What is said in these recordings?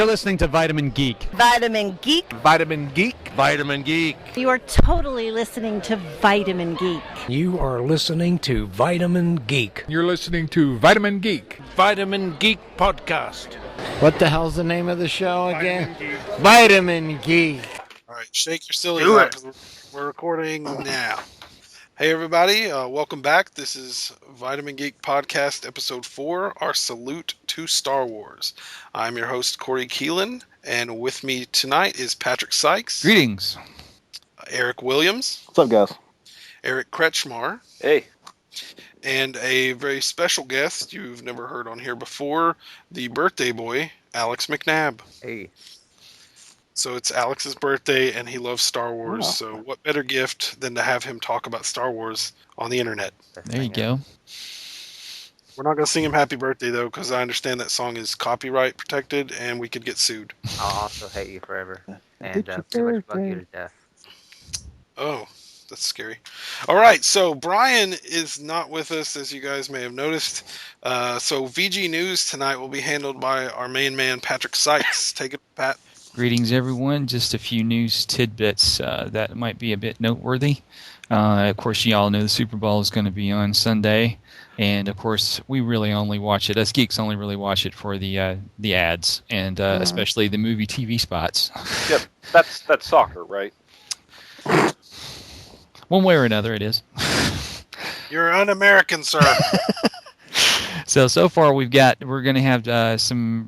You're listening to Vitamin Geek. Vitamin Geek. Vitamin Geek. Vitamin Geek. You are totally listening to Vitamin Geek. You are listening to Vitamin Geek. You're listening to Vitamin Geek. Vitamin Geek Podcast. What the hell's the name of the show again? Vitamin Geek. All right, shake your sillies out because we're recording now. Hey everybody, welcome back. This is Vitamin Geek Podcast Episode 4, our salute to Star Wars. I'm your host, Corey Keelan, and with me tonight is Patrick Sykes. Greetings. Eric Williams. What's up, guys? Eric Kretschmar. Hey. And a very special guest you've never heard on here before, the birthday boy, Alex McNabb. Hey. So it's Alex's birthday, and he loves Star Wars. Wow. So what better gift than to have him talk about Star Wars on the internet? There you go. We're not going to sing him happy birthday, though, because I understand that song is copyright protected, and we could get sued. I'll also hate you forever. And pretty much bug you to death. Oh, that's scary. All right, so Brian is not with us, as you guys may have noticed. So VG News tonight will be handled by our main man, Patrick Sykes. Take it, Pat. Greetings, everyone. Just a few news tidbits that might be a bit noteworthy. Of course, you all know the Super Bowl is going to be on Sunday. And, of course, we really only watch it. Us geeks only really watch it for the ads and especially the movie TV spots. Yep, that's soccer, right? One way or another, it is. You're un-American, sir. So far we're going to have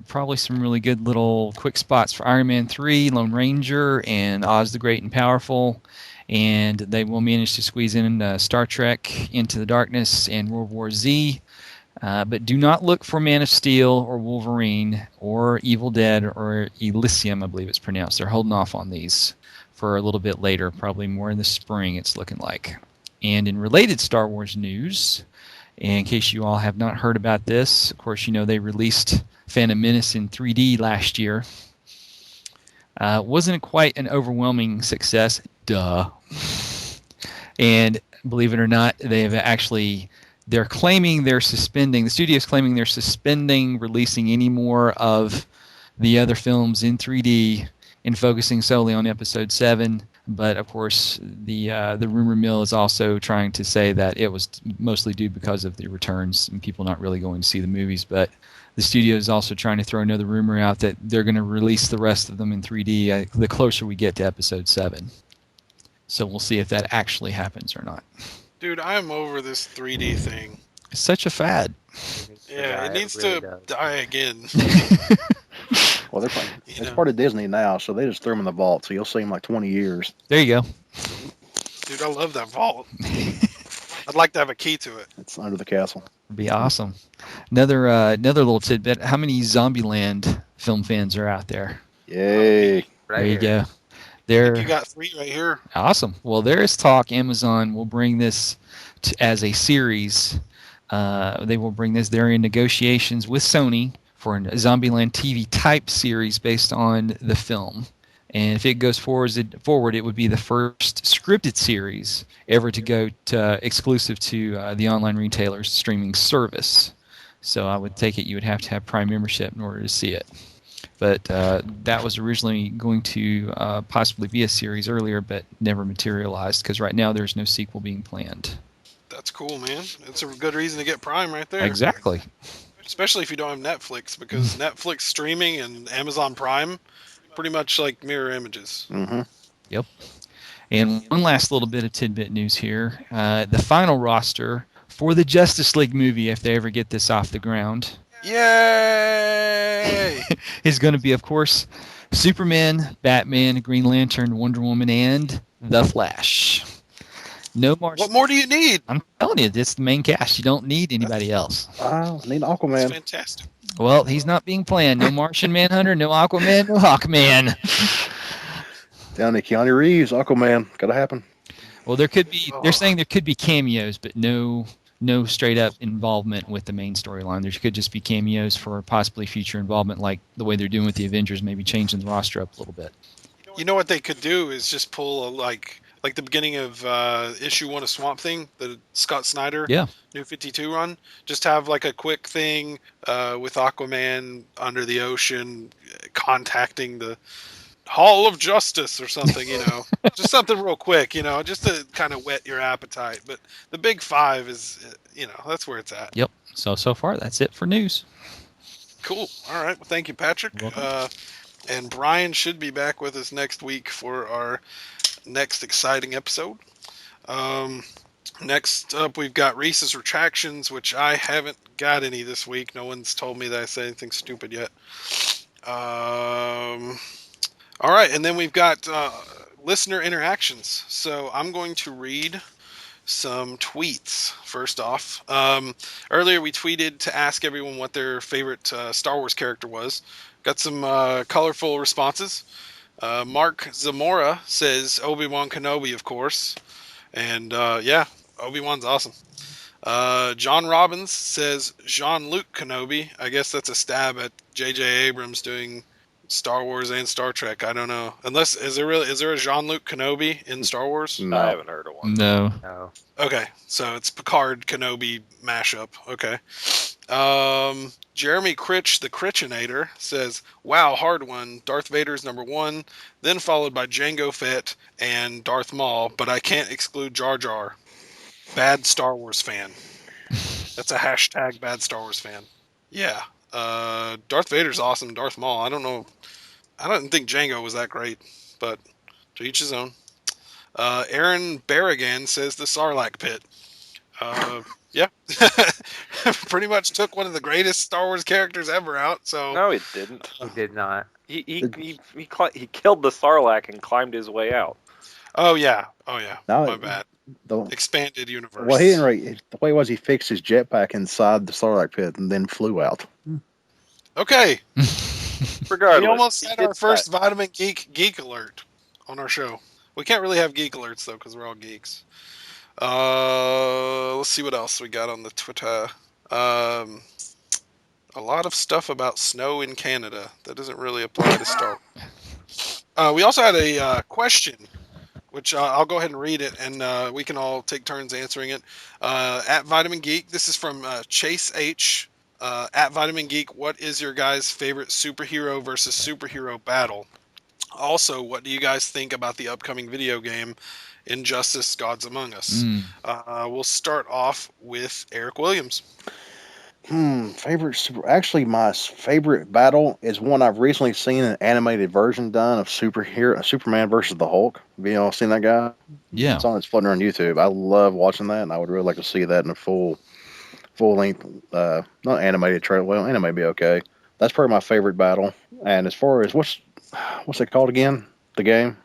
probably some really good little quick spots for Iron Man 3, Lone Ranger, and Oz the Great and Powerful. And they will manage to squeeze in Star Trek, Into the Darkness, and World War Z. But do not look for Man of Steel or Wolverine or Evil Dead or Elysium, I believe it's pronounced. They're holding off on these for a little bit later, probably more in the spring, it's looking like. And in related Star Wars news, in case you all have not heard about this, of course, you know they released Phantom Menace in 3D last year. Wasn't quite an overwhelming success. Duh. And believe it or not, they're claiming the studio's claiming they're suspending releasing any more of the other films in 3D and focusing solely on Episode 7. But, of course, the rumor mill is also trying to say that it was mostly due because of the returns and people not really going to see the movies. But the studio is also trying to throw another rumor out that they're going to release the rest of them in 3D the closer we get to Episode 7. So we'll see if that actually happens or not. Dude, I'm over this 3D thing. It's such a fad. Yeah, it needs to die again. Well, they're playing. It's part of Disney now, so they just threw them in the vault, so you'll see them like 20 years. There you go. Dude, I love that vault. I'd like to have a key to it. It's under the castle. It'd be awesome. Another little tidbit. How many Zombieland film fans are out there? Yay. There you go. You got 3 right here. Awesome. Well, there is talk Amazon will bring this as a series. They will bring this. They're in negotiations with Sony for a Zombieland TV type series based on the film. And if it goes forward, it would be the first scripted series ever to go exclusive to the online retailer's streaming service. So I would take it you would have to have Prime membership in order to see it. But that was originally going to possibly be a series earlier, but never materialized because right now there's no sequel being planned. That's cool, man. It's a good reason to get Prime right there. Exactly. Especially if you don't have Netflix, because Netflix streaming and Amazon Prime pretty much like mirror images. Mm-hmm. Yep. And one last little bit of tidbit news here. The final roster for the Justice League movie, if they ever get this off the ground, yay! is going to be, of course, Superman, Batman, Green Lantern, Wonder Woman, and The Flash. No more. What more do you need? I'm telling you, it's the main cast. You don't need anybody else. Wow, need Aquaman. That's fantastic. Well, he's not being planned. No Martian Manhunter, no Aquaman, no Hawkman. Down to Keanu Reeves, Aquaman. Gotta happen. Well, they're saying there could be cameos, but no straight up involvement with the main storyline. There could just be cameos for possibly future involvement, like the way they're doing with the Avengers, maybe changing the roster up a little bit. You know what they could do is just pull like the beginning of issue 1 of Swamp Thing, the Scott Snyder New 52 run. Just have like a quick thing with Aquaman under the ocean, contacting the Hall of Justice or something, just something real quick, just to kind of whet your appetite. But the big five is, that's where it's at. Yep. So far, that's it for news. Cool. All right. Well, thank you, Patrick. And Brian should be back with us next week for our next exciting episode. Next up, we've got Reese's Retractions, which I haven't got any this week. No one's told me that I said anything stupid yet. All right, and then we've got listener interactions. So I'm going to read some tweets first off. Earlier we tweeted to ask everyone what their favorite Star Wars character was. Got some colorful responses. Mark Zamora says Obi-Wan Kenobi, of course. And yeah, Obi-Wan's awesome. John Robbins says Jean-Luc Kenobi. I guess that's a stab at J.J. Abrams doing Star Wars and Star Trek. I don't know. Unless is there a Jean-Luc Kenobi in Star Wars? No. I haven't heard of one. No. Okay, so it's Picard Kenobi mashup. Okay. Jeremy Critch, the Critchinator, says, "Wow, hard one. Darth Vader's number one, then followed by Jango Fett and Darth Maul, but I can't exclude Jar Jar. Bad Star Wars fan." That's a hashtag bad Star Wars fan. Yeah. Darth Vader's awesome. Darth Maul, I don't know. I don't think Jango was that great, but to each his own. Aaron Barragan says the Sarlacc pit. Yeah. Pretty much took one of the greatest Star Wars characters ever out. So No, he didn't. He did not. He killed the Sarlacc and climbed his way out. Oh yeah. No, My bad. Expanded universe. Well, he didn't. The way was he fixed his jetpack inside the Sarlacc pit and then flew out. Okay. Regardless, We almost had our gets first that. Vitamin Geek alert on our show. We can't really have geek alerts though because we're all geeks. Let's see what else we got on the Twitter. A lot of stuff about snow in Canada. That doesn't really apply to Star Wars. We also had a question, which I'll go ahead and read it, and we can all take turns answering it. At Vitamin Geek, this is from Chase H. At Vitamin Geek, what is your guys' favorite superhero versus superhero battle? Also, what do you guys think about the upcoming video game, Injustice: Gods Among Us? We'll start off with Eric Williams. Actually, my favorite battle is one I've recently seen an animated version done of Superman versus the Hulk. Have you all seen that guy? Yeah. It's floating around YouTube. I love watching that, and I would really like to see that in a full length, not animated trailer. Well, anime would be okay. That's probably my favorite battle. And as far as what's it called again? The game?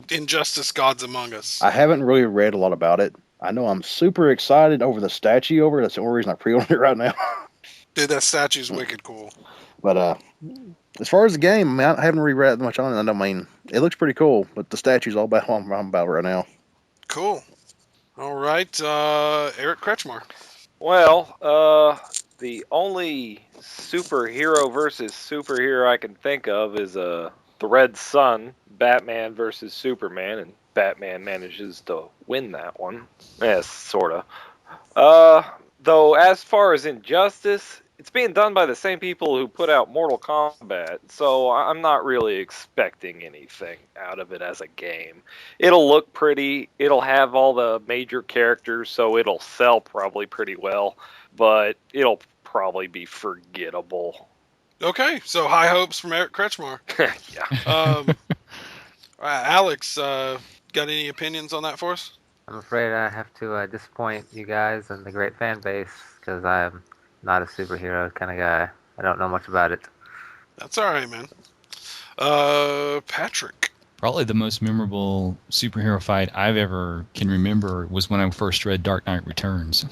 Injustice: Gods Among Us. I haven't really read a lot about it. I know I'm super excited over the statue over it. That's the only reason I pre-ordered it right now. Dude, that statue's wicked cool. But as far as the game, I mean, I haven't really read much on it. I mean, it looks pretty cool, but the statue's all about what I'm about right now. Cool. All right, Eric Kretschmar. Well, the only superhero versus superhero I can think of is the Red Sun, Batman versus Superman, and Batman manages to win that one. Yes, sort of. Though, as far as Injustice, it's being done by the same people who put out Mortal Kombat, so I'm not really expecting anything out of it as a game. It'll look pretty, it'll have all the major characters, so it'll sell probably pretty well, but it'll probably be forgettable. Okay, so high hopes from Eric Kretschmar. Yeah. All right, Alex, got any opinions on that for us? I'm afraid I have to disappoint you guys and the great fan base because I'm not a superhero kind of guy. I don't know much about it. That's all right, man. Patrick. Probably the most memorable superhero fight I've ever can remember was when I first read Dark Knight Returns.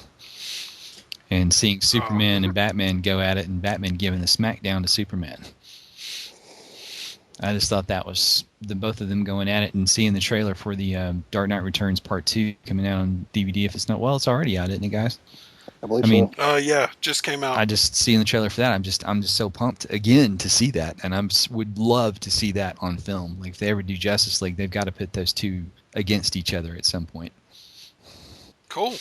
And seeing Superman and Batman go at it and Batman giving the smackdown to Superman. I just thought that was both of them going at it, and seeing the trailer for the Dark Knight Returns Part 2 coming out on DVD. If it's not, well, it's already out, isn't it, guys? I believe so. Yeah, just came out. I just seeing the trailer for that. I'm just so pumped again to see that, and would love to see that on film. Like if they ever do Justice League, they've got to put those two against each other at some point. Cool.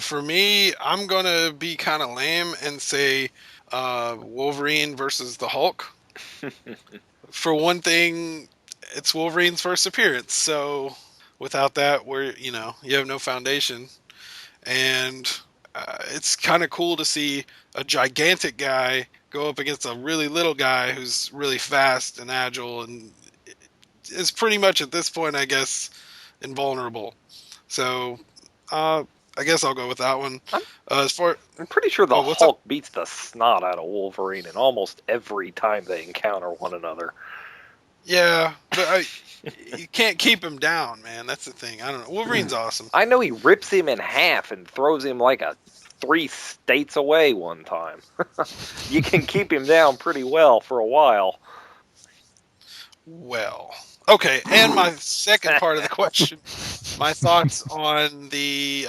For me, I'm gonna be kind of lame and say Wolverine versus the Hulk. For one thing, it's Wolverine's first appearance, so without that, you have no foundation. And it's kind of cool to see a gigantic guy go up against a really little guy who's really fast and agile and is pretty much at this point, I guess, invulnerable. So I guess I'll go with that one. I'm pretty sure the Hulk beats the snot out of Wolverine in almost every time they encounter one another. Yeah, but you can't keep him down, man. That's the thing. I don't know. Wolverine's awesome. I know he rips him in half and throws him like 3 states away one time. You can keep him down pretty well for a while. Well, okay, and my second part of the question, my thoughts on the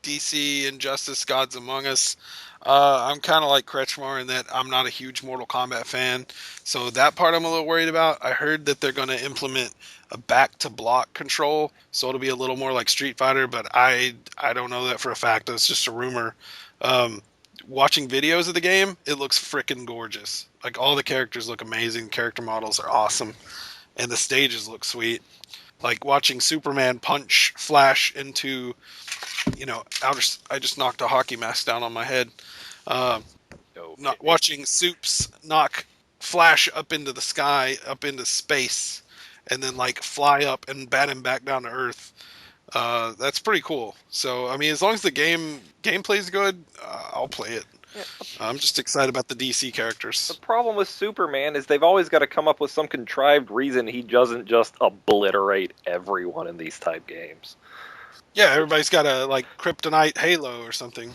DC Injustice Gods Among Us. I'm kind of like Kretschmar in that I'm not a huge Mortal Kombat fan, so that part I'm a little worried about. I heard that they're going to implement a back-to-block control, so it'll be a little more like Street Fighter, but I don't know that for a fact. It's just a rumor. Watching videos of the game, it looks freaking gorgeous. Like, all the characters look amazing, character models are awesome, and the stages look sweet. Like, watching Superman punch Flash into... I just knocked a hockey mask down on my head. Not watching Soups knock Flash up into the sky, up into space, and then fly up and bat him back down to Earth. That's pretty cool. So I mean, as long as the gameplay's good, I'll play it. Yeah. I'm just excited about the DC characters. The problem with Superman is they've always got to come up with some contrived reason he doesn't just obliterate everyone in these type games. Yeah, everybody's got a kryptonite halo or something.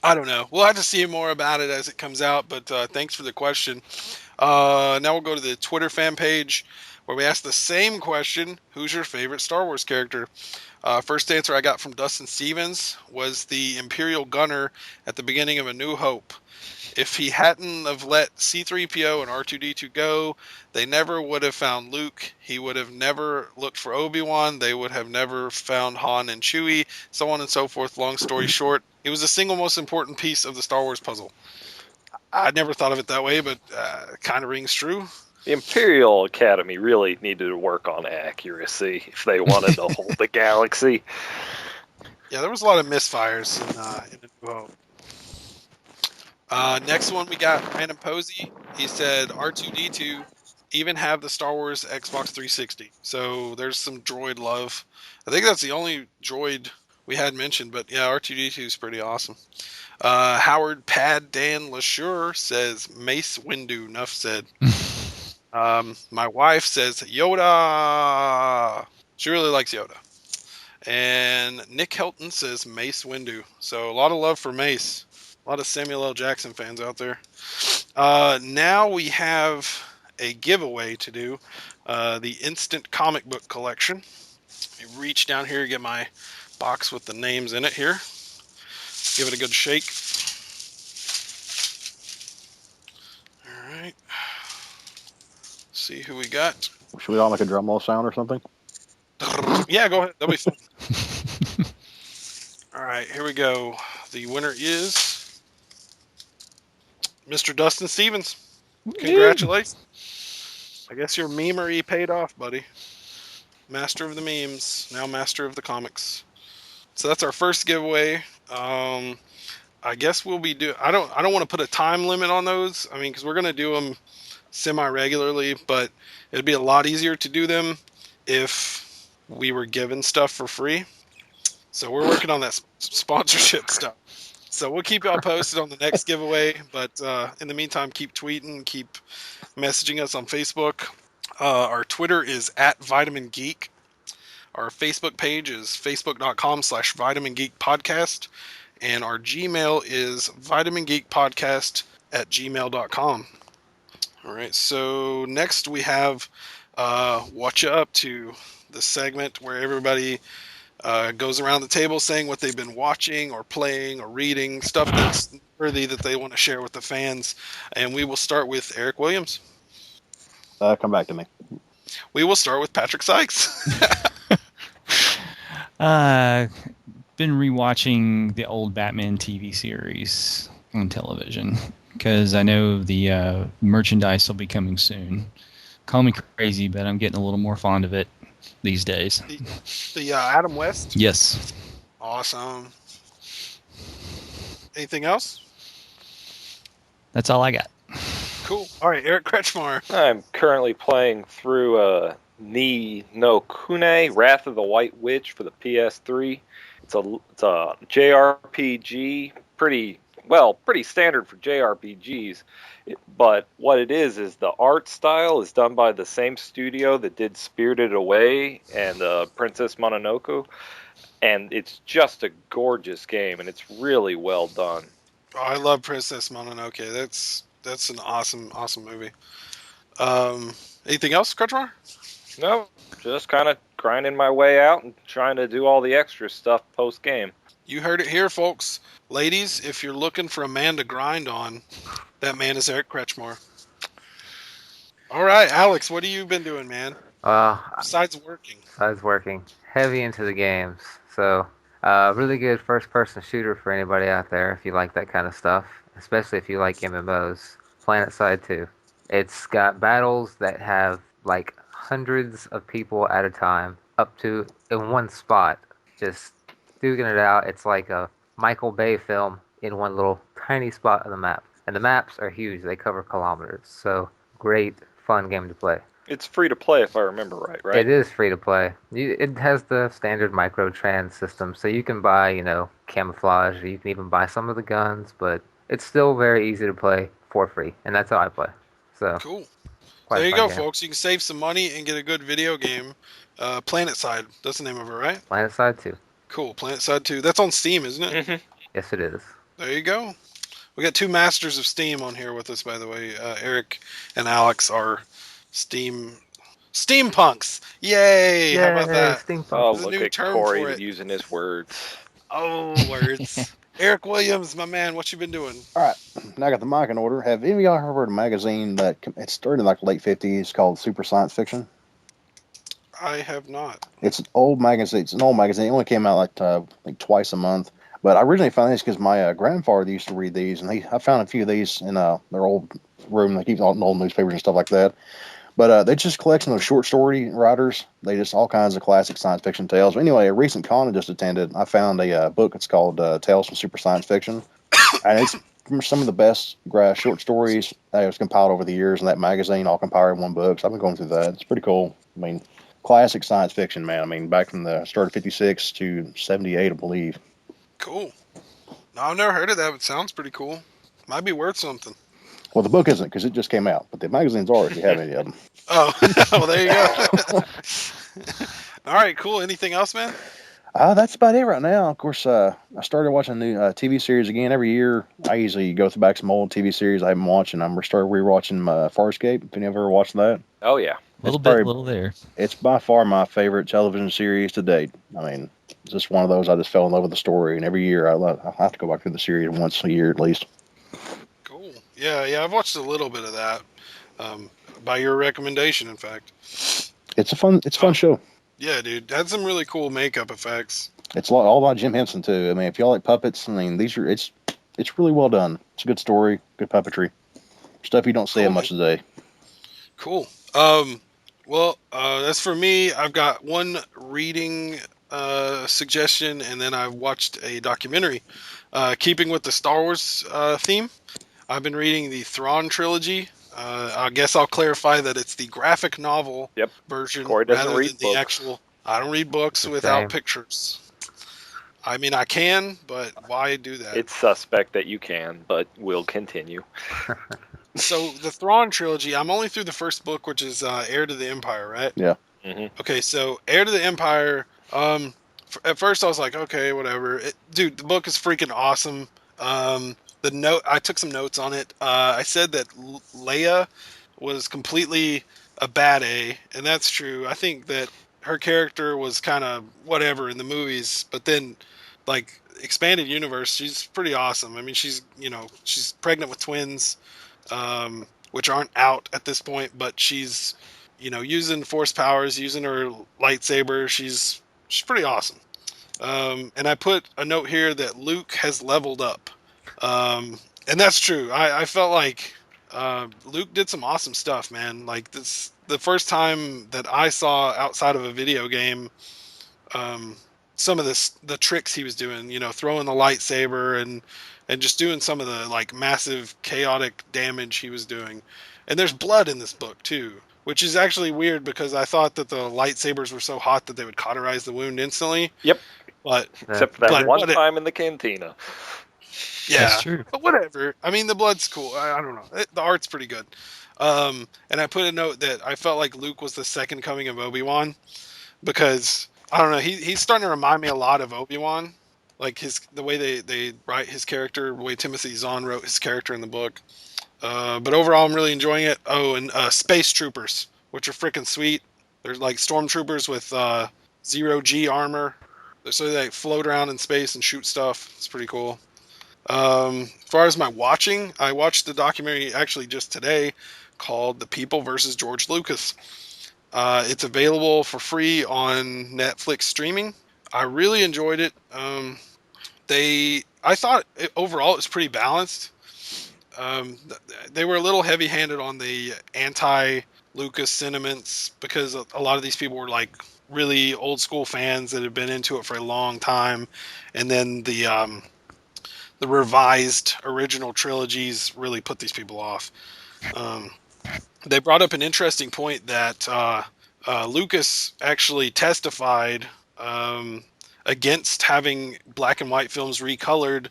I don't know. We'll have to see more about it as it comes out, but thanks for the question. Now we'll go to the Twitter fan page where we ask the same question: who's your favorite Star Wars character? First answer I got from Dustin Stevens was the Imperial Gunner at the beginning of A New Hope. If he hadn't have let C-3PO and R2-D2 go, they never would have found Luke. He would have never looked for Obi-Wan. They would have never found Han and Chewie, so on and so forth. Long story short, it was the single most important piece of the Star Wars puzzle. I never thought of it that way, but kind of rings true. The Imperial Academy really needed to work on accuracy if they wanted to hold the galaxy. Yeah, there was a lot of misfires in A New Hope. Next one we got Brandon Posey. He said R2-D2 even have the Star Wars Xbox 360. So there's some droid love. I think that's the only droid we had mentioned, but yeah, R2-D2 is pretty awesome. Howard Pad Dan LaSure says Mace Windu. Enough said. My wife says Yoda. She really likes Yoda. And Nick Helton says Mace Windu. So a lot of love for Mace. A lot of Samuel L. Jackson fans out there. Now we have a giveaway to do. The Instant Comic Book Collection. Let me reach down here and get my box with the names in it here. Give it a good shake. All right. See who we got. Should we all make a drum roll sound or something? Yeah, go ahead. That'll be fun. All right, here we go. The winner is Mr. Dustin Stevens. Congratulations. I guess your memery paid off, buddy. Master of the memes, now master of the comics. So that's our first giveaway. I guess we'll be doing... I don't want to put a time limit on those. I mean, because we're going to do them semi-regularly, but it'd be a lot easier to do them if we were given stuff for free. So we're working on that sponsorship stuff. So we'll keep y'all posted on the next giveaway, but in the meantime, keep tweeting, keep messaging us on Facebook. Our Twitter is @VitaminGeek. Our Facebook page is facebook.com/Vitamin Geek Podcast. And our Gmail is vitamingeekpodcast@gmail.com. All right, so next we have What You Up To, the segment where everybody goes around the table saying what they've been watching or playing or reading, stuff that's worthy that they want to share with the fans. And we will start with Eric Williams. Come back to me. We will start with Patrick Sykes. Been rewatching the old Batman TV series on television. because I know the merchandise will be coming soon. Call me crazy, but I'm getting a little more fond of it these days. The Adam West? Yes. Awesome. Anything else? That's all I got. Cool. All right, Eric Kretschmar. I'm currently playing through Ni no Kune, Wrath of the White Witch for the PS3. It's a JRPG, pretty standard for JRPGs. But what it is the art style is done by the same studio that did Spirited Away and Princess Mononoke, and it's just a gorgeous game, and it's really well done. Oh, I love Princess Mononoke. That's an awesome movie. Anything else, Kretschmar? No, just kind of grinding my way out and trying to do all the extra stuff post game. You heard it here, folks. Ladies, if you're looking for a man to grind on, that man is Eric Kretschmar. All right, Alex, what have you been doing, man? Besides working. Heavy into the games. So, really good first-person shooter for anybody out there if you like that kind of stuff, especially if you like MMOs. PlanetSide 2. It's got battles that have like hundreds of people at a time, up to in one spot, just duking it out. It's like a Michael Bay film in one little tiny spot of the map. And the maps are huge. They cover kilometers. So, great, fun game to play. It's free to play if I remember right? It is free to play. It has the standard microtrans system, so you can buy, camouflage, or you can even buy some of the guns, but it's still very easy to play for free, and that's how I play. So cool. There you go, folks. You can save some money and get a good video game. PlanetSide, that's the name of it, right? PlanetSide 2. Cool, PlanetSide 2. That's on Steam, isn't it? Mm-hmm. Yes, it is. There you go. We got two masters of Steam on here with us, by the way. Eric and Alex are steampunks. Yay! How about that? Steampunk. Oh, look at Corey using his words. Oh, words. Eric Williams, my man, what you been doing? All right, now I got the mic in order. Have any of y'all heard of a magazine that it started in like the late 50s called Super Science Fiction? I have not. It's an old magazine. It only came out like twice a month. But I originally found this because my grandfather used to read these, and I found a few of these in their old room. They keep all old newspapers and stuff like that. But they just collection of short story writers. They just all kinds of classic science fiction tales. But anyway, a recent con I just attended, I found a book. It's called Tales from Super Science Fiction. And it's some of the best short stories that was compiled over the years in that magazine, all compiled in one book. So I've been going through that. It's pretty cool. I mean, classic science fiction, man. I mean, back from the start of 56 to 78, I believe. Cool. No, I've never heard of that, but it sounds pretty cool. Might be worth something. Well, the book isn't because it just came out, but the magazines are if you have any of them. Oh, well, there you go. All right, cool. Anything else, man? That's about it right now. Of course, I started watching a new TV series again. Every year, I usually go back some old TV series I haven't watched, and I'm started rewatching Farscape. If any of you ever watched that? Oh, yeah. A little there. It's by far my favorite television series to date. I mean, it's just one of those I just fell in love with the story, and every year I have to go back through the series once a year at least. Cool. Yeah, I've watched a little bit of that by your recommendation, in fact. It's a fun show. Yeah, dude, had some really cool makeup effects. It's all about Jim Henson too. I mean, if y'all like puppets, I mean, it's really well done. It's a good story, good puppetry, stuff you don't see much today. Cool. Well, that's for me. I've got one reading suggestion, and then I've watched a documentary. Keeping with the Star Wars theme, I've been reading the Thrawn trilogy. I guess I'll clarify that it's the graphic novel version rather than the actual. I don't read books without pictures. I mean, I can, but why do that? It's suspect that you can, but we'll continue. So the Thrawn trilogy, I'm only through the first book, which is Heir to the Empire, right? Yeah. Mm-hmm. Okay, so Heir to the Empire. At first I was like, okay, whatever. Dude, the book is freaking awesome. I took some notes on it. I said that Leia was completely a bad A, and that's true. I think that her character was kind of whatever in the movies, but then, like, expanded universe, she's pretty awesome. I mean, she's pregnant with twins, which aren't out at this point, but she's, using force powers, using her lightsaber. She's pretty and I put a note here that Luke has leveled up. And that's true. I felt like Luke did some awesome stuff, man. Like this, the first time that I saw outside of a video game, some of the tricks he was doing, throwing the lightsaber and just doing some of the like massive chaotic damage he was doing. And there's blood in this book too, which is actually weird because I thought that the lightsabers were so hot that they would cauterize the wound instantly. Yep. But except for that one time in the cantina. Yeah, That's true. But whatever. I mean, the blood's cool. I don't know. The art's pretty good. And I put a note that I felt like Luke was the second coming of Obi-Wan because I don't know. He's starting to remind me a lot of Obi-Wan, like the way they write his character, the way Timothy Zahn wrote his character in the book. But overall, I'm really enjoying it. Oh, and Space Troopers, which are freaking sweet. They're like stormtroopers with 0G armor, so they float around in space and shoot stuff. It's pretty cool. As far as my watching, I watched the documentary actually just today called The People versus George Lucas. It's available for free on Netflix streaming. I really enjoyed it. I thought overall it was pretty balanced. They were a little heavy-handed on the anti-Lucas sentiments because a lot of these people were like really old school fans that had been into it for a long time, and then the revised original trilogies really put these people off. They brought up an interesting point that Lucas actually testified against having black and white films recolored,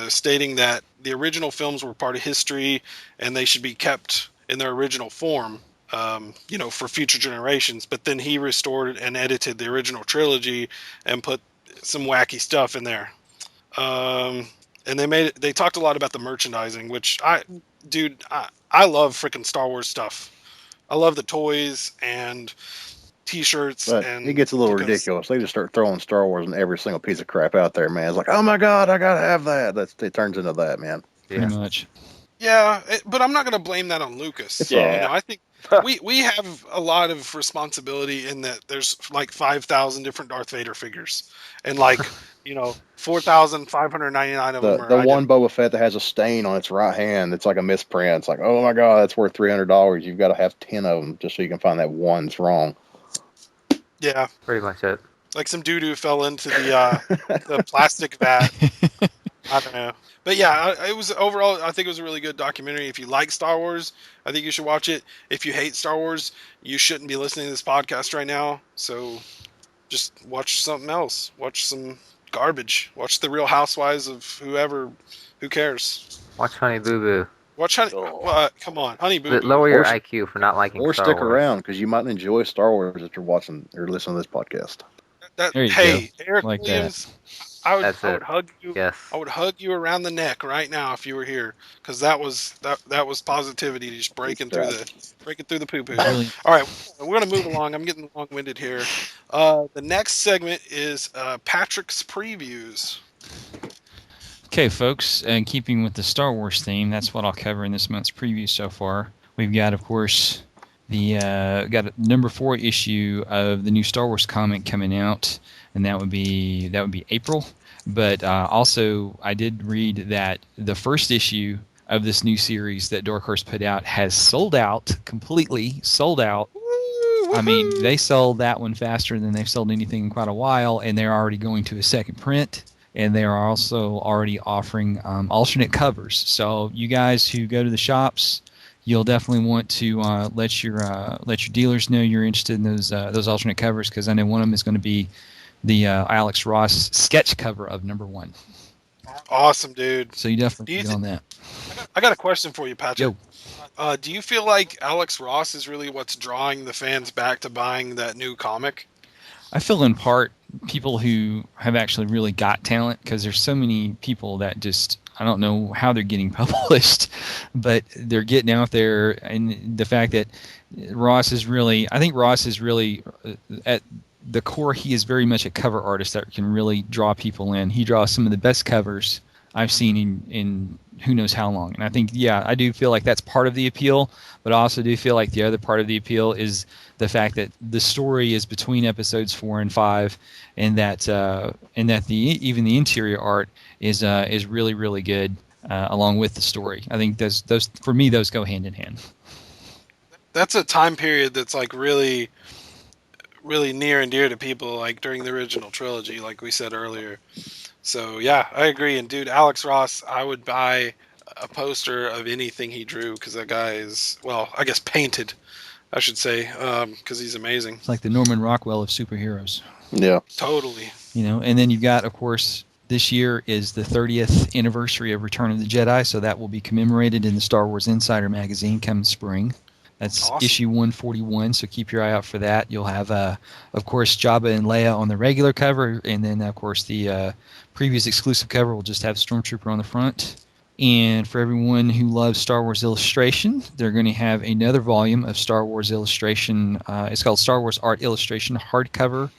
stating that the original films were part of history and they should be kept in their original form, for future generations. But then he restored and edited the original trilogy and put some wacky stuff in there. And they talked a lot about the merchandising, which I love freaking Star Wars stuff. I love the toys and T-shirts. But and it gets a little ridiculous. They just start throwing Star Wars in every single piece of crap out there, man. It's like, oh my god, I gotta have that. It turns into that, man. Pretty much. Yeah, but I'm not going to blame that on Lucas. Yeah. I think we have a lot of responsibility in that there's like 5,000 different Darth Vader figures, and like 4,599 of them are the one Boba Fett that has a stain on its right hand. It's like a misprint. It's like, oh my god, that's worth $300. You've got to have 10 of them just so you can find that one's wrong. Yeah, Pretty much it. like some doo-doo fell into the plastic vat. I don't know. But yeah, it was overall, I think it was a really good documentary. If you like Star Wars, I think you should watch it. If you hate Star Wars, you shouldn't be listening to this podcast right now. So just watch something else. Watch some garbage. Watch The Real Housewives of who cares? Watch Honey Boo Boo. Watch Honey, come on, Honey Boo Boo. Lower your Or- IQ for not liking Or Star stick Wars. around because you might enjoy Star Wars if you're watching or listening to this podcast. There you Hey, go. Eric Like that. Williams, I would That's it. hug you. Yes. I would hug you around the neck right now if you were here, because that was positivity just breaking through the poo poo. Really? All right, we're gonna move along. I'm getting long winded here. The next segment is Patrick's previews. Okay, folks, and keeping with the Star Wars theme, that's what I'll cover in this month's preview so far. We've got, of course, got a number 4 issue of the new Star Wars comic coming out, and that would be April. But also, I did read that the first issue of this new series that Dark Horse put out has sold out, completely sold out. I mean, they sold that one faster than they've sold anything in quite a while, and they're already going to a second print. And they are also already offering alternate covers. So you guys who go to the shops, you'll definitely want to let your dealers know you're interested in those alternate covers, because I know one of them is going to be the Alex Ross sketch cover of number 1. Awesome, dude. So you definitely get on that. I got a question for you, Patrick. Yo. Do you feel like Alex Ross is really what's drawing the fans back to buying that new comic? I feel in part people who have actually really got talent, because there's so many people that just, I don't know how they're getting published, but they're getting out there. And the fact that Ross is really at the core, he is very much a cover artist that can really draw people in. He draws some of the best covers I've seen in who knows how long. And I think, I do feel like that's part of the appeal, but I also do feel like the other part of the appeal is the fact that the story is between episodes 4 and 5, and that even the interior art is really, really good. along with the story. I think those for me those go hand in hand. That's a time period that's like really, really near and dear to people, like during the original trilogy, like we said earlier. So yeah, I agree. And dude, Alex Ross, I would buy a poster of anything he drew because that guy is, well, I guess painted, I should say, because he's amazing. It's like the Norman Rockwell of superheroes. Yeah, Totally. And then you've got, of course, this year is the 30th anniversary of Return of the Jedi, so that will be commemorated in the Star Wars Insider magazine come spring. That's awesome. issue 141, so keep your eye out for that. You'll have, of course, Jabba and Leia on the regular cover, and then, of course, the previous exclusive cover will just have Stormtrooper on the front. And for everyone who loves Star Wars illustration, they're going to have another volume of Star Wars illustration. It's called Star Wars Art Illustration hardcover.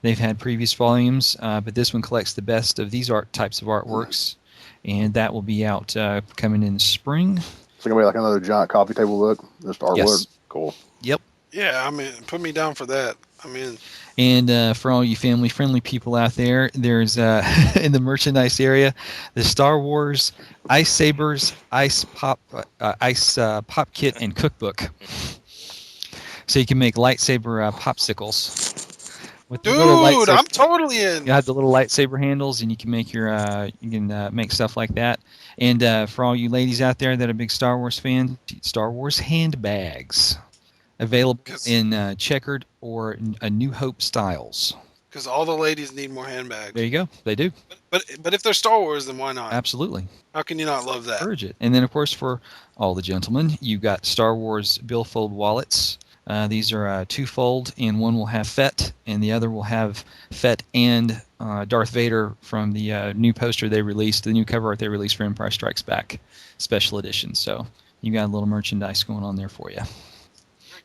They've had previous volumes, but this one collects the best of these types of artworks, and that will be out coming in the spring. It's going to be like another giant coffee table book, just artwork. Yes. Cool. Yep. Yeah, I mean, put me down for that. I mean, and for all you family-friendly people out there, there's in the merchandise area, the Star Wars Ice Sabers Ice Pop Kit and Cookbook. So you can make lightsaber popsicles. With the little dude, I'm totally in. You have the little lightsaber handles, and you can make your make stuff like that. And for all you ladies out there that are big Star Wars fans, Star Wars handbags available in checkered or A New Hope styles. Because all the ladies need more handbags. There you go. They do. But if they're Star Wars, then why not? Absolutely. How can you not love that? Encourage it. And then, of course, for all the gentlemen, you've got Star Wars billfold wallets. These are two-fold, and one will have Fett, and the other will have Fett and Darth Vader from the new poster they released, the new cover art they released for Empire Strikes Back special edition. So you got a little merchandise going on there for you.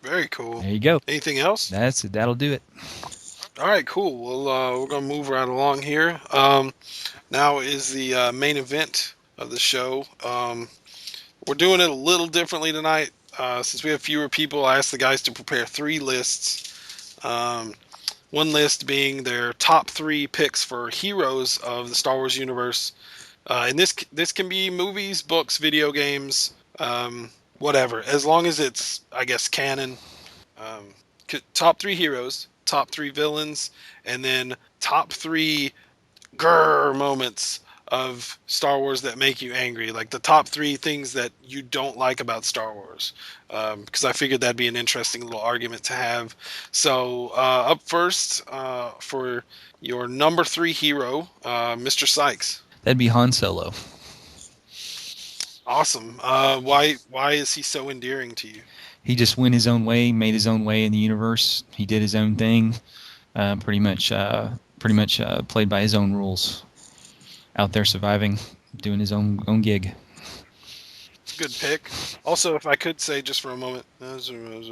Very cool. There you go. Anything else? That's it. That'll do it. All right, cool. Well, we're going to move right along here. Now is the main event of the show. We're doing it a little differently tonight. Since we have fewer people, I asked the guys to prepare 3 lists. One list being their top 3 picks for heroes of the Star Wars universe. And this can be movies, books, video games, whatever. As long as it's, I guess, canon. Top 3 heroes, top 3 villains, and then top 3 grrr moments of Star Wars that make you angry, like the top 3 things that you don't like about Star Wars, because I figured that'd be an interesting little argument to have. So up first, for your number 3 hero, Mr. Sykes. That'd be Han Solo. Awesome. Why is he so endearing to you? He just went his own way, made his own way in the universe. He did his own thing, pretty much played by his own rules. Out there surviving, doing his own gig. It's a good pick. Also, if I could say just for a moment, Harrison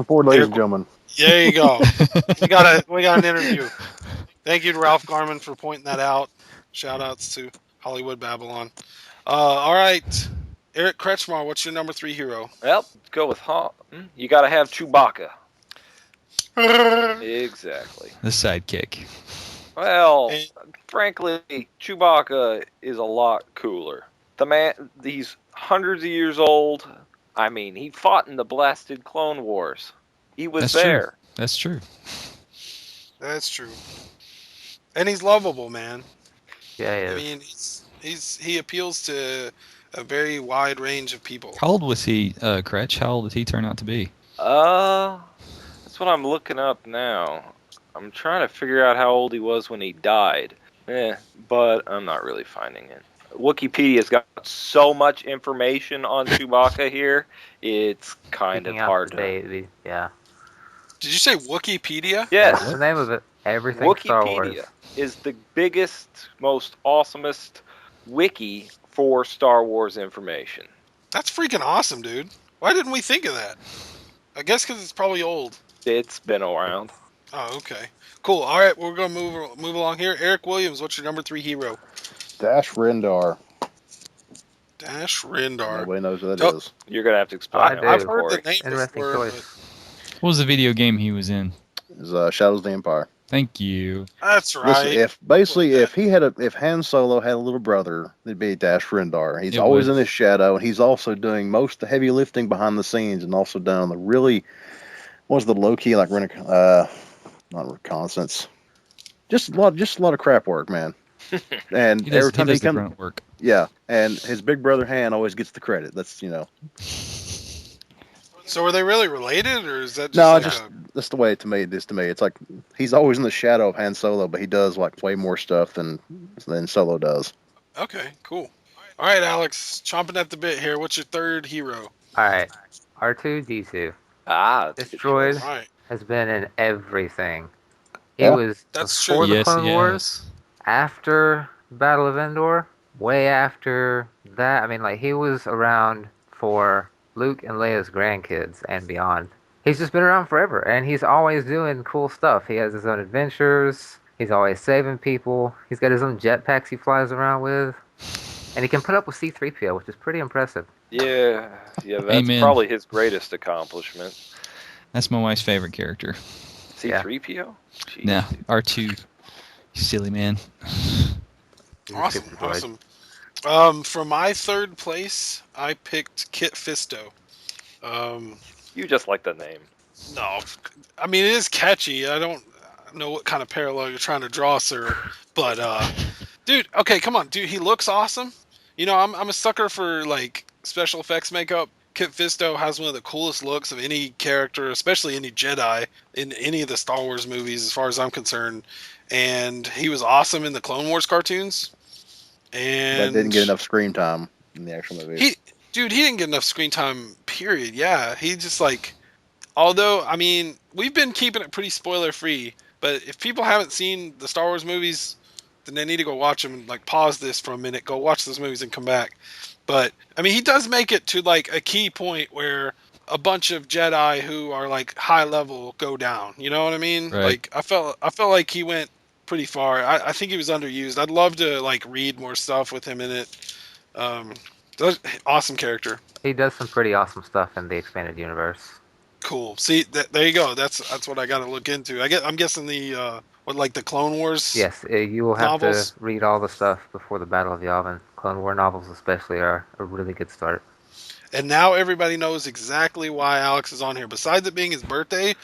Ford, ladies and gentlemen. There you go. we got an interview. Thank you to Ralph Garman for pointing that out. Shout outs to Hollywood Babylon. All right, Eric Kretschmar, what's your number 3 hero? Well, go with Han. You got to have Chewbacca. Exactly. The sidekick. Well, frankly, Chewbacca is a lot cooler. The man, he's hundreds of years old. I mean, he fought in the blasted Clone Wars. He was there. True. That's true. That's true. And he's lovable, man. Yeah, he is. I mean, he appeals to a very wide range of people. How old was he, Kretsch? How old did he turn out to be? That's what I'm looking up now. I'm trying to figure out how old he was when he died. But I'm not really finding it. Wikipedia's got so much information on Chewbacca here, it's kind of hard to... Yeah. Did you say Wikipedia? Yes. That's the name of it. Everything Star Wars. Wikipedia is the biggest, most awesomest wiki for Star Wars information. That's freaking awesome, dude. Why didn't we think of that? I guess because it's probably old. It's been around. Oh, okay. Cool. All right, we're going to move along here. Eric Williams, what's your number 3 hero? Dash Rendar. Dash Rendar. Nobody knows who that is. You're going to have to explain it. I've heard the name Interesting before. choice. What was the video game he was in? It's Shadows of the Empire. Thank you. That's right. Listen, if Han Solo had a little brother, it'd be Dash Rendar. He's It always would. in his shadow, and he's also doing most of the heavy lifting behind the scenes, and also done the really, what was the low key like not reconnaissance, just a lot of crap work, man. And He does, every time he does the comes, grunt work. yeah, and his big brother Han always gets the credit. That's So are they really related, or is that just no, like that's the way it is to me. It's like he's always in the shadow of Han Solo, but he does like way more stuff than Solo does. Okay, cool. All right, Alex, chomping at the bit here. What's your third hero? All right, R2D2. That's This droid All right, has been in everything. He Yeah. was That's before true. the Clone Wars, after Battle of Endor, way after that. I mean, like, he was around for Luke and Leia's grandkids and beyond. He's just been around forever, and he's always doing cool stuff. He has his own adventures. He's always saving people. He's got his own jetpacks he flies around with. And he can put up with C-3PO, which is pretty impressive. Yeah, that's Amen. probably his greatest accomplishment. That's my wife's favorite character. C-3PO? Jeez. No, R2. You silly man. Awesome. For my third place, I picked Kit Fisto. You just like the name. No, I mean, it is catchy. I don't know what kind of parallel you're trying to draw, sir. But, dude, okay, come on. Dude, he looks awesome. You know, I'm a sucker for, like, special effects makeup. Kit Fisto has one of the coolest looks of any character, especially any Jedi, in any of the Star Wars movies, as far as I'm concerned. And he was awesome in the Clone Wars cartoons. And But didn't get enough screen time in the actual movie. he didn't get enough screen time, period. Yeah, he just, like, although, I mean, we've been keeping it pretty spoiler-free, but if people haven't seen the Star Wars movies, then they need to go watch them and, like, pause this for a minute, go watch those movies and come back. But, I mean, he does make it to, like, a key point where a bunch of Jedi who are, like, high level go down. You know what I mean? Right. Like, I felt like he went pretty far. I think he was underused. I'd love to, like, read more stuff with him in it. Awesome character. He does some pretty awesome stuff in the expanded universe. Cool. See, there you go. That's what I got to look into. I'm guessing the the Clone Wars. Yes, you will have novels? to read all the stuff before the Battle of Yavin. Clone War novels especially are a really good start. And now everybody knows exactly why Alex is on here. Besides it being his birthday,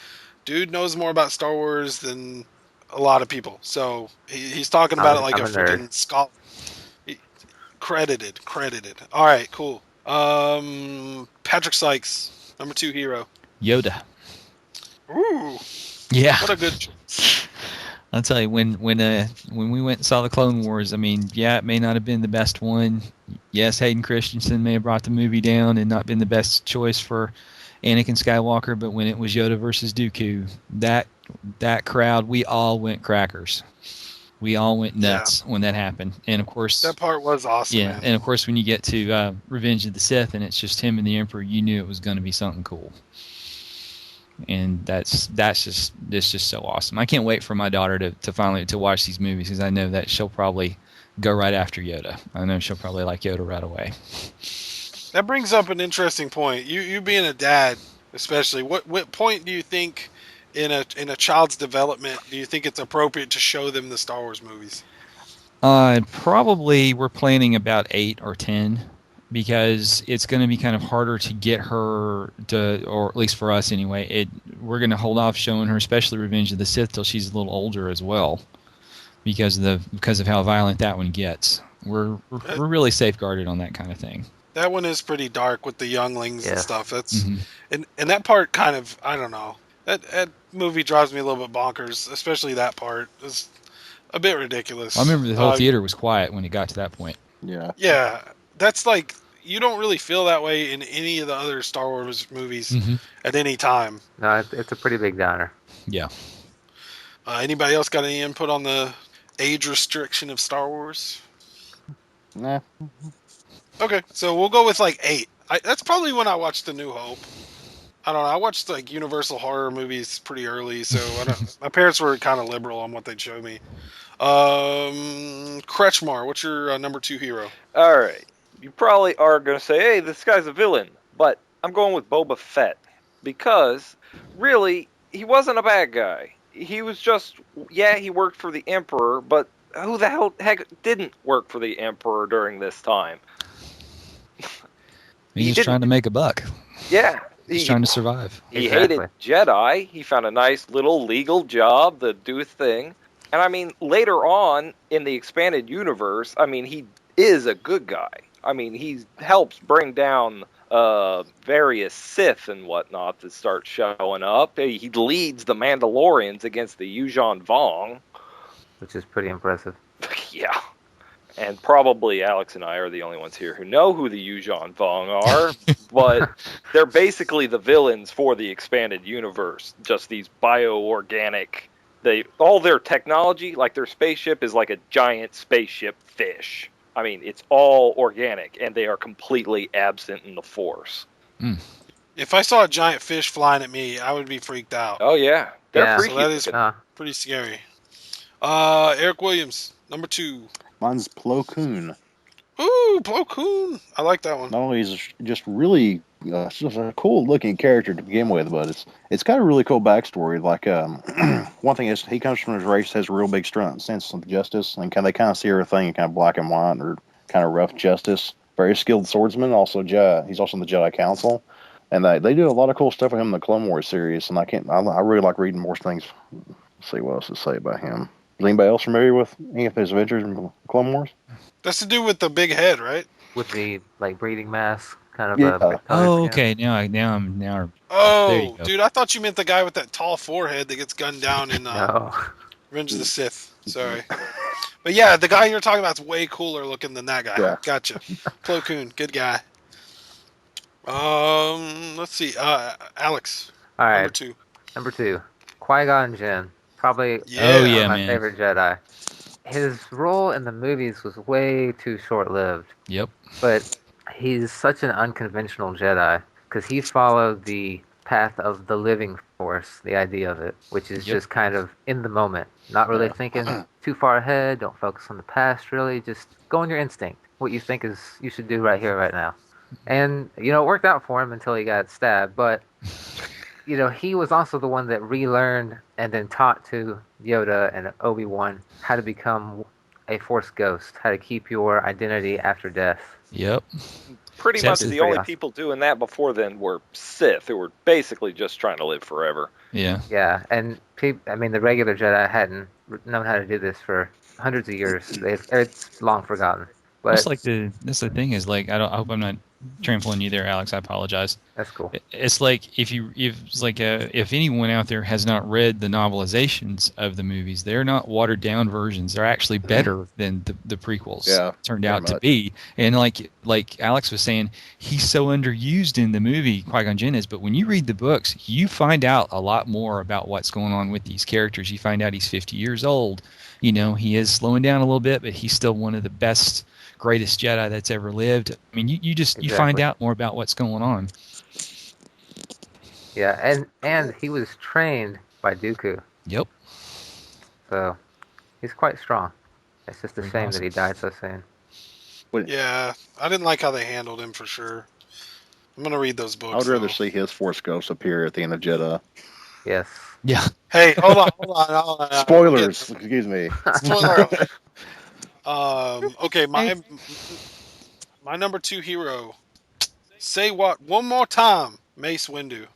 dude knows more about Star Wars than a lot of people. So he's talking about it like I'm a a nerd. freaking scholar. Credited. All right, cool. Patrick Sykes, number 2 hero. Yoda. Ooh, Yeah. what a good choice. I'll tell you, when we went and saw the Clone Wars, I mean, yeah, it may not have been the best one. Yes, Hayden Christensen may have brought the movie down and not been the best choice for Anakin Skywalker, but when it was Yoda versus Dooku, that crowd, we all went crackers. We all went nuts when that happened. And, of course... That part was awesome, yeah, man. and, of course, when you get to Revenge of the Sith and it's just him and the Emperor, you knew it was going to be something cool. And it's just so awesome. I can't wait for my daughter to finally watch these movies because I know that she'll probably go right after Yoda. I know she'll probably like Yoda right away. That brings up an interesting point. You being a dad, especially, what point do you think in a child's development do you think it's appropriate to show them the Star Wars movies? Probably we're planning about 8 or 10 because it's going to be kind of harder to get her to, or at least for us anyway. We're going to hold off showing her, especially Revenge of the Sith, till she's a little older as well, because of how violent that one gets. We're really safeguarded on that kind of thing. That one is pretty dark with the younglings and stuff. That's Mhm. and that part kind of, I don't know. That movie drives me a little bit bonkers, especially that part. It's a bit ridiculous. I remember the whole theater was quiet when it got to that point. Yeah. Yeah, that's like, you don't really feel that way in any of the other Star Wars movies at any time. No, it's a pretty big downer. Yeah. Anybody else got any input on the age restriction of Star Wars? Nah. Okay, so we'll go with like 8. That's probably when I watched The New Hope. I don't know. I watched like Universal horror movies pretty early, so my parents were kind of liberal on what they'd show me. Kretschmar, what's your number 2 hero? All right. You probably are going to say, hey, this guy's a villain. But I'm going with Boba Fett. Because, really, he wasn't a bad guy. he was just, yeah, he worked for the Emperor, but who the heck didn't work for the Emperor during this time? He's just trying to make a buck. Yeah. He's trying to survive. He hated Jedi. He found a nice little legal job to do his thing. And I mean, later on in the expanded universe, I mean, he is a good guy. I mean, he helps bring down various Sith and whatnot that start showing up. He leads the Mandalorians against the Yuuzhan Vong. Which is pretty impressive. Yeah. And probably Alex and I are the only ones here who know who the Yuuzhan Vong are, but they're basically the villains for the expanded universe. Just these bioorganic... all their technology, like their spaceship, is like a giant spaceship fish. I mean, it's all organic, and they are completely absent in the Force. Mm. If I saw a giant fish flying at me, I would be freaked out. Oh, yeah. They're freaky. So that is pretty scary. Eric Williams, number 2. Mine's Plo Koon. Ooh, Plo Koon. I like that one. Not only is it just really it's just a cool looking character to begin with, but it's got a really cool backstory. Like one thing is he comes from his race, has a real big sense of justice, and they kind of see everything in kind of black and white or kind of rough justice. Very skilled swordsman. Also, he's also in the Jedi Council, and they do a lot of cool stuff with him in the Clone Wars series. And I really like reading more things. Let's see what else to say about him. Is anybody else familiar with any of his adventures in Clone Wars? That's to do with the big head, right? With the breathing mask, kind of. Yeah. Oh, okay. Now. Oh, dude, I thought you meant the guy with that tall forehead that gets gunned down in No. Revenge of the Sith. Sorry, but yeah, the guy you're talking about is way cooler looking than that guy. Yeah. Gotcha. Plo Koon, good guy. Let's see. Alex. All right. Number 2. Number 2, Qui-Gon Jinn. Probably Oh, yeah, my man. favorite Jedi. His role in the movies was way too short-lived. Yep. But he's such an unconventional Jedi because he followed the path of the living force, the idea of it, which is just kind of in the moment, not really thinking too far ahead, don't focus on the past really, just go on your instinct, what you think is you should do right here, right now. And, it worked out for him until he got stabbed, but, he was also the one that relearned and then taught to Yoda and Obi-Wan how to become a Force ghost, how to keep your identity after death. Yep. Pretty much the only people doing that before then were Sith, who were basically just trying to live forever. Yeah. Yeah, and the regular Jedi hadn't known how to do this for hundreds of years. It's long forgotten. But That's the thing is I hope I'm not trampling you there, Alex. I apologize. That's cool. It's like if anyone out there has not read the novelizations of the movies, they're not watered down versions. They're actually better than the prequels turned out to be. And like Alex was saying, he's so underused in the movie, Qui-Gon Jinn is. But when you read the books, you find out a lot more about what's going on with these characters. You find out he's 50 years old. He is slowing down a little bit, but he's still one of the best, greatest Jedi that's ever lived. I mean, you find out more about what's going on. Yeah, and he was trained by Dooku. Yep. So he's quite strong. It's just a shame that he died so soon. Yeah, I didn't like how they handled him for sure. I'm gonna read those books. I would rather see his Force ghost appear at the end of Jedi. Yes. Yeah. Hey, hold on. Spoilers. Excuse me. Spoiler. Okay, my number 2 hero. Say what one more time, Mace Windu.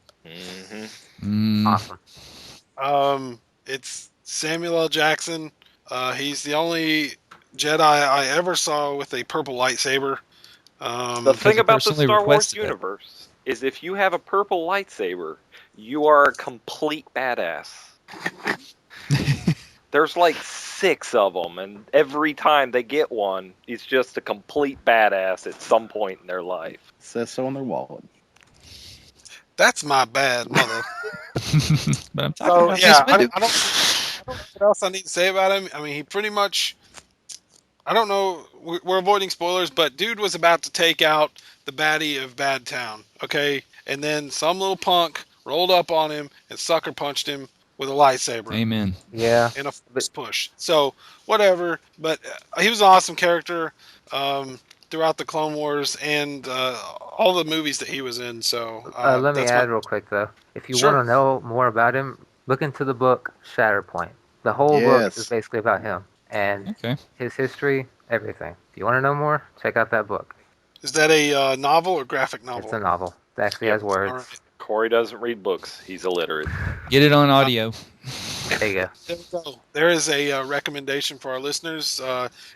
Awesome. It's Samuel L. Jackson. He's the only Jedi I ever saw with a purple lightsaber. The thing about the Star Wars universe is if you have a purple lightsaber, you are a complete badass. There's like 6 of them, and every time they get one, it's just a complete badass at some point in their life. It says so on their wallet. That's my bad, mother. But I'm talking about Mace I Windu. don't know what else I need to say about him. I mean, he pretty much... I don't know. We're avoiding spoilers, but dude was about to take out the baddie of Bad Town, okay? And then some little punk rolled up on him and sucker punched him with a lightsaber. Amen. Yeah. In a push. So, whatever. But he was an awesome character throughout the Clone Wars and all the movies that he was in. So let me add real quick, though. If you want to know more about him, look into the book Shatterpoint. The whole book is basically about him and his history, everything. If you want to know more, check out that book. Is that a novel or graphic novel? It's a novel. It actually has words. Right. Corey doesn't read books. He's illiterate. Get it on audio. There you go. There we go. There is a recommendation for our listeners.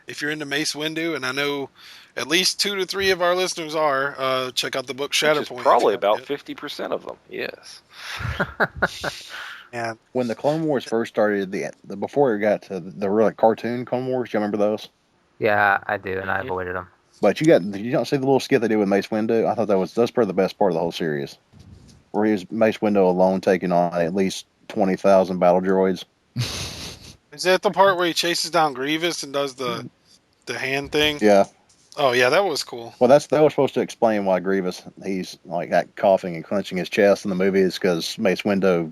If you're into Mace Windu, and I know at least 2 to 3 of our listeners are, check out the book Shatterpoint. Which is probably about 50% of them. Yes. And when the Clone Wars first started, the before it got to the real cartoon Clone Wars, do you remember those? Yeah, I do, and I avoided them. But you don't see the little skit they did with Mace Windu? I thought that's probably the best part of the whole series, where he was Mace Windu alone taking on at least 20,000 battle droids. is that the part where he chases down Grievous and does the hand thing? Yeah. Oh yeah, that was cool. Well, that was supposed to explain why Grievous he's like coughing and clenching his chest in the movie is because Mace Windu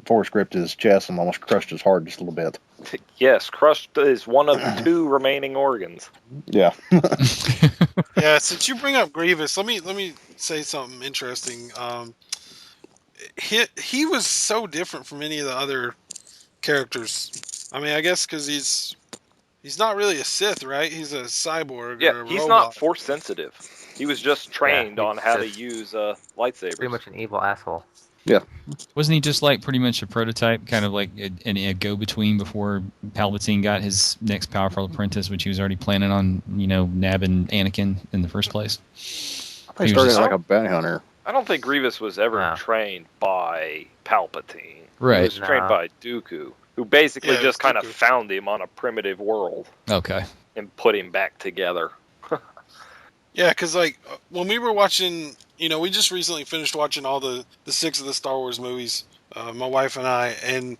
force gripped his chest and almost crushed his heart just a little bit. Yes, crushed is one of the 2 remaining organs. Yeah. Yeah, since you bring up Grievous, let me say something interesting. He was so different from any of the other characters. I mean, I guess because he's not really a Sith, right? He's a cyborg. Yeah, or a he's robot. not force sensitive. He was just trained on how to just use lightsabers. Pretty much an evil asshole. Yeah. Wasn't he just like pretty much a prototype, kind of like a go-between before Palpatine got his next powerful apprentice, which he was already planning on, nabbing Anakin in the first place? I think he started like a bounty hunter. I don't think Grievous was ever trained by Palpatine. Right. He was trained by Dooku, who basically just kind of found him on a primitive world. Okay. And put him back together. Yeah, because like when we were watching, we just recently finished watching all the 6 of the Star Wars movies, my wife and I, and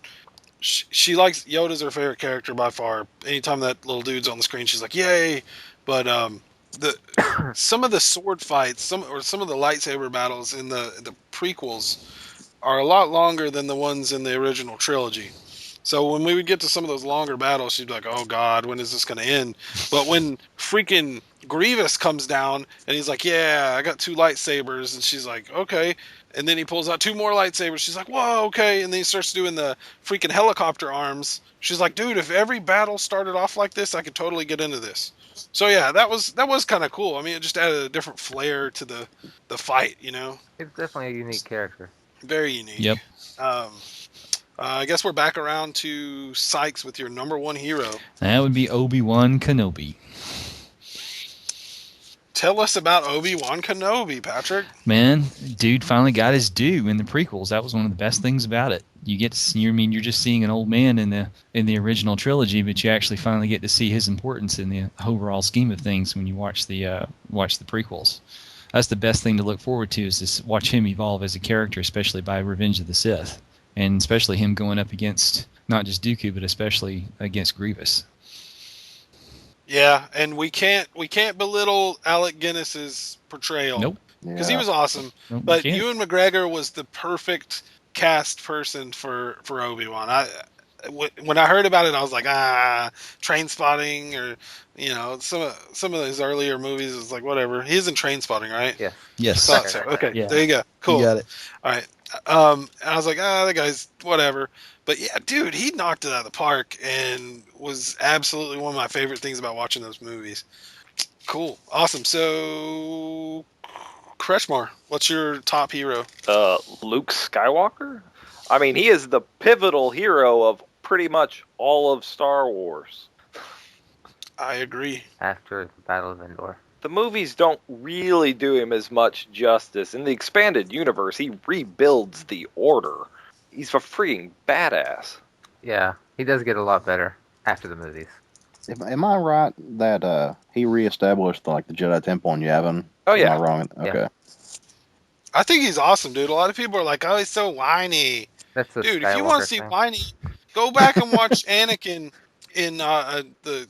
she likes Yoda's her favorite character by far. Anytime that little dude's on the screen, she's like, "Yay!" But some of the sword fights, some of the lightsaber battles in the prequels are a lot longer than the ones in the original trilogy. So when we would get to some of those longer battles, she'd be like, "Oh God, when is this going to end?" But when freaking Grievous comes down and he's like, "Yeah, I got 2 lightsabers," and she's like, "Okay," and then he pulls out 2 more lightsabers. She's like, "Whoa, okay," and then he starts doing the freaking helicopter arms. She's like, "Dude, if every battle started off like this, I could totally get into this." So yeah, that was kind of cool. I mean, it just added a different flair to the fight, It's definitely a unique character. Very unique. Yep. I guess we're back around to Sykes with your number 1 hero. That would be Obi-Wan Kenobi. Tell us about Obi-Wan Kenobi, Patrick. Man, dude finally got his due in the prequels. That was one of the best things about it. You get to see, you're just seeing an old man in the original trilogy, but you actually finally get to see his importance in the overall scheme of things when you watch the prequels. That's the best thing to look forward to, is to watch him evolve as a character, especially by Revenge of the Sith, and especially him going up against not just Dooku, but especially against Grievous. Yeah, and we can't belittle Alec Guinness's portrayal. Nope. Because he was awesome. Nope, but Ewan McGregor was the perfect cast person for Obi-Wan. When I heard about it, I was like, Train Spotting, or some of his earlier movies is like, whatever. He's in Train Spotting, right? Yeah. Yes. Thought so. Okay, Yeah. There you go. Cool. You got it. All right. And I was like, that guy's whatever. But yeah, dude, he knocked it out of the park and was absolutely one of my favorite things about watching those movies. Cool. Awesome. So, Kretschmar, what's your top hero? Luke Skywalker? I mean, he is the pivotal hero of pretty much all of Star Wars. I agree. After the Battle of Endor. The movies don't really do him as much justice. In the expanded universe, he rebuilds the Order. He's a freaking badass. Yeah, he does get a lot better after the movies. Am I right that he reestablished the Jedi Temple in Yavin? Oh yeah. Am I wrong? Okay. Yeah. I think he's awesome, dude. A lot of people are like, "Oh, he's so whiny." That's the Dude, Skywalker if you want to see thing. whiny, go back and watch Anakin in the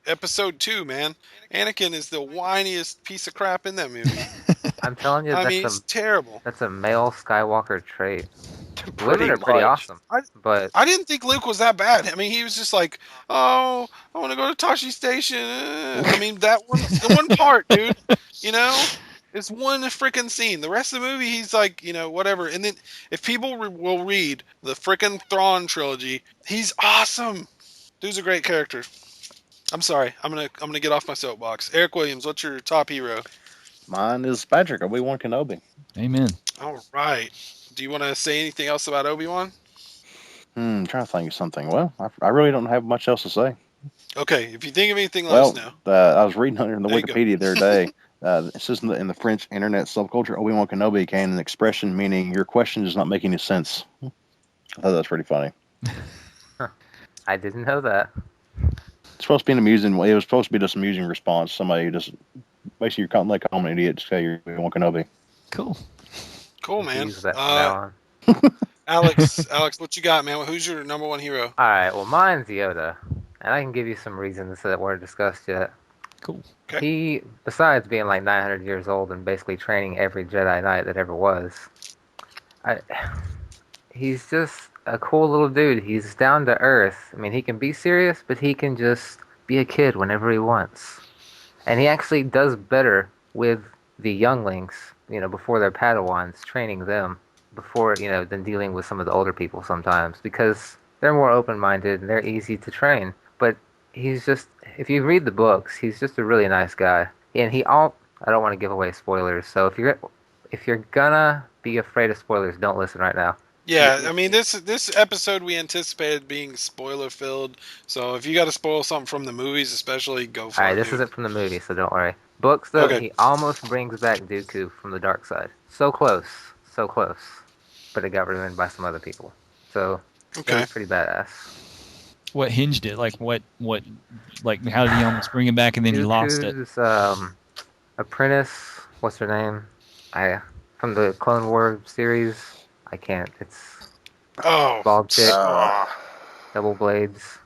episode 2, man. Anakin is the whiniest piece of crap in that movie. I'm telling you, I mean, it's terrible. that's a male Skywalker trait. Pretty Women are pretty much. awesome, but I didn't think Luke was that bad. I mean, he was just like, "Oh, I want to go to Tashi Station." I mean, the one part, dude. It's one freaking scene. The rest of the movie, he's like, whatever. And then if people will read the freaking Thrawn trilogy, he's awesome. Dude's a great character. I'm sorry. I'm gonna get off my soapbox. Eric Williams, what's your top hero? Mine is Patrick, Obi-Wan Kenobi. Amen. All right. Do you want to say anything else about Obi-Wan? I'm trying to think of something. Well, I really don't have much else to say. Okay. If you think of anything, let us know. I was reading under the There you Wikipedia the other day. It says in the French internet subculture, Obi-Wan Kenobi came an expression meaning your question does not make any sense. I thought that's pretty funny. I didn't know that. It's supposed to be an amusing. It was supposed to be just an amusing response. Somebody just basically you're like calling an idiot to say you're Obi-Wan Kenobi. Cool. Cool, man. Use that from now on. Alex, what you got, man? Who's your number one hero? All right, well, mine's Yoda, and I can give you some reasons that weren't discussed yet. Cool. Okay. He, besides being like 900 years old and basically training every Jedi Knight that ever was, he's just a cool little dude. He's down to earth. I mean, he can be serious, but he can just be a kid whenever he wants. And he actually does better with the younglings, before they're Padawans, training them before, than dealing with some of the older people sometimes, because they're more open-minded and they're easy to train. But he's just, if you read the books, he's just a really nice guy. And I don't want to give away spoilers, so if you're gonna be afraid of spoilers, don't listen right now. Yeah, I mean, this episode we anticipated being spoiler-filled, so if you got to spoil something from the movies, especially, go for it. All right, this isn't from the movie, so don't worry. Books, though, Okay. He almost brings back Dooku from the dark side. So close. But it got ruined by some other people. So, It was pretty badass. What hinged it? Like how did he almost bring him back and then he lost it? Dooku's apprentice, what's her name? From the Clone Wars series. I can't. It's bald chick, double blades.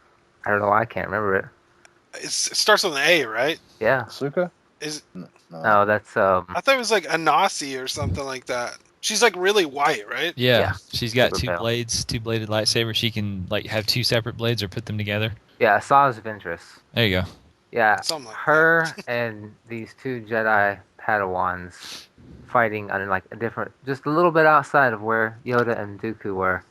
I don't know why I can't remember it. It starts with an A, right? Yeah. Suka? No, that's I thought it was like Anasi or something like that. She's like really white, right? Yeah. She's got Super pale. two-bladed lightsaber. She can have two separate blades or put them together. Yeah, Asajj Ventress. There you go. Yeah, Something like her and these two Jedi Padawans fighting on just a little bit outside of where Yoda and Dooku were,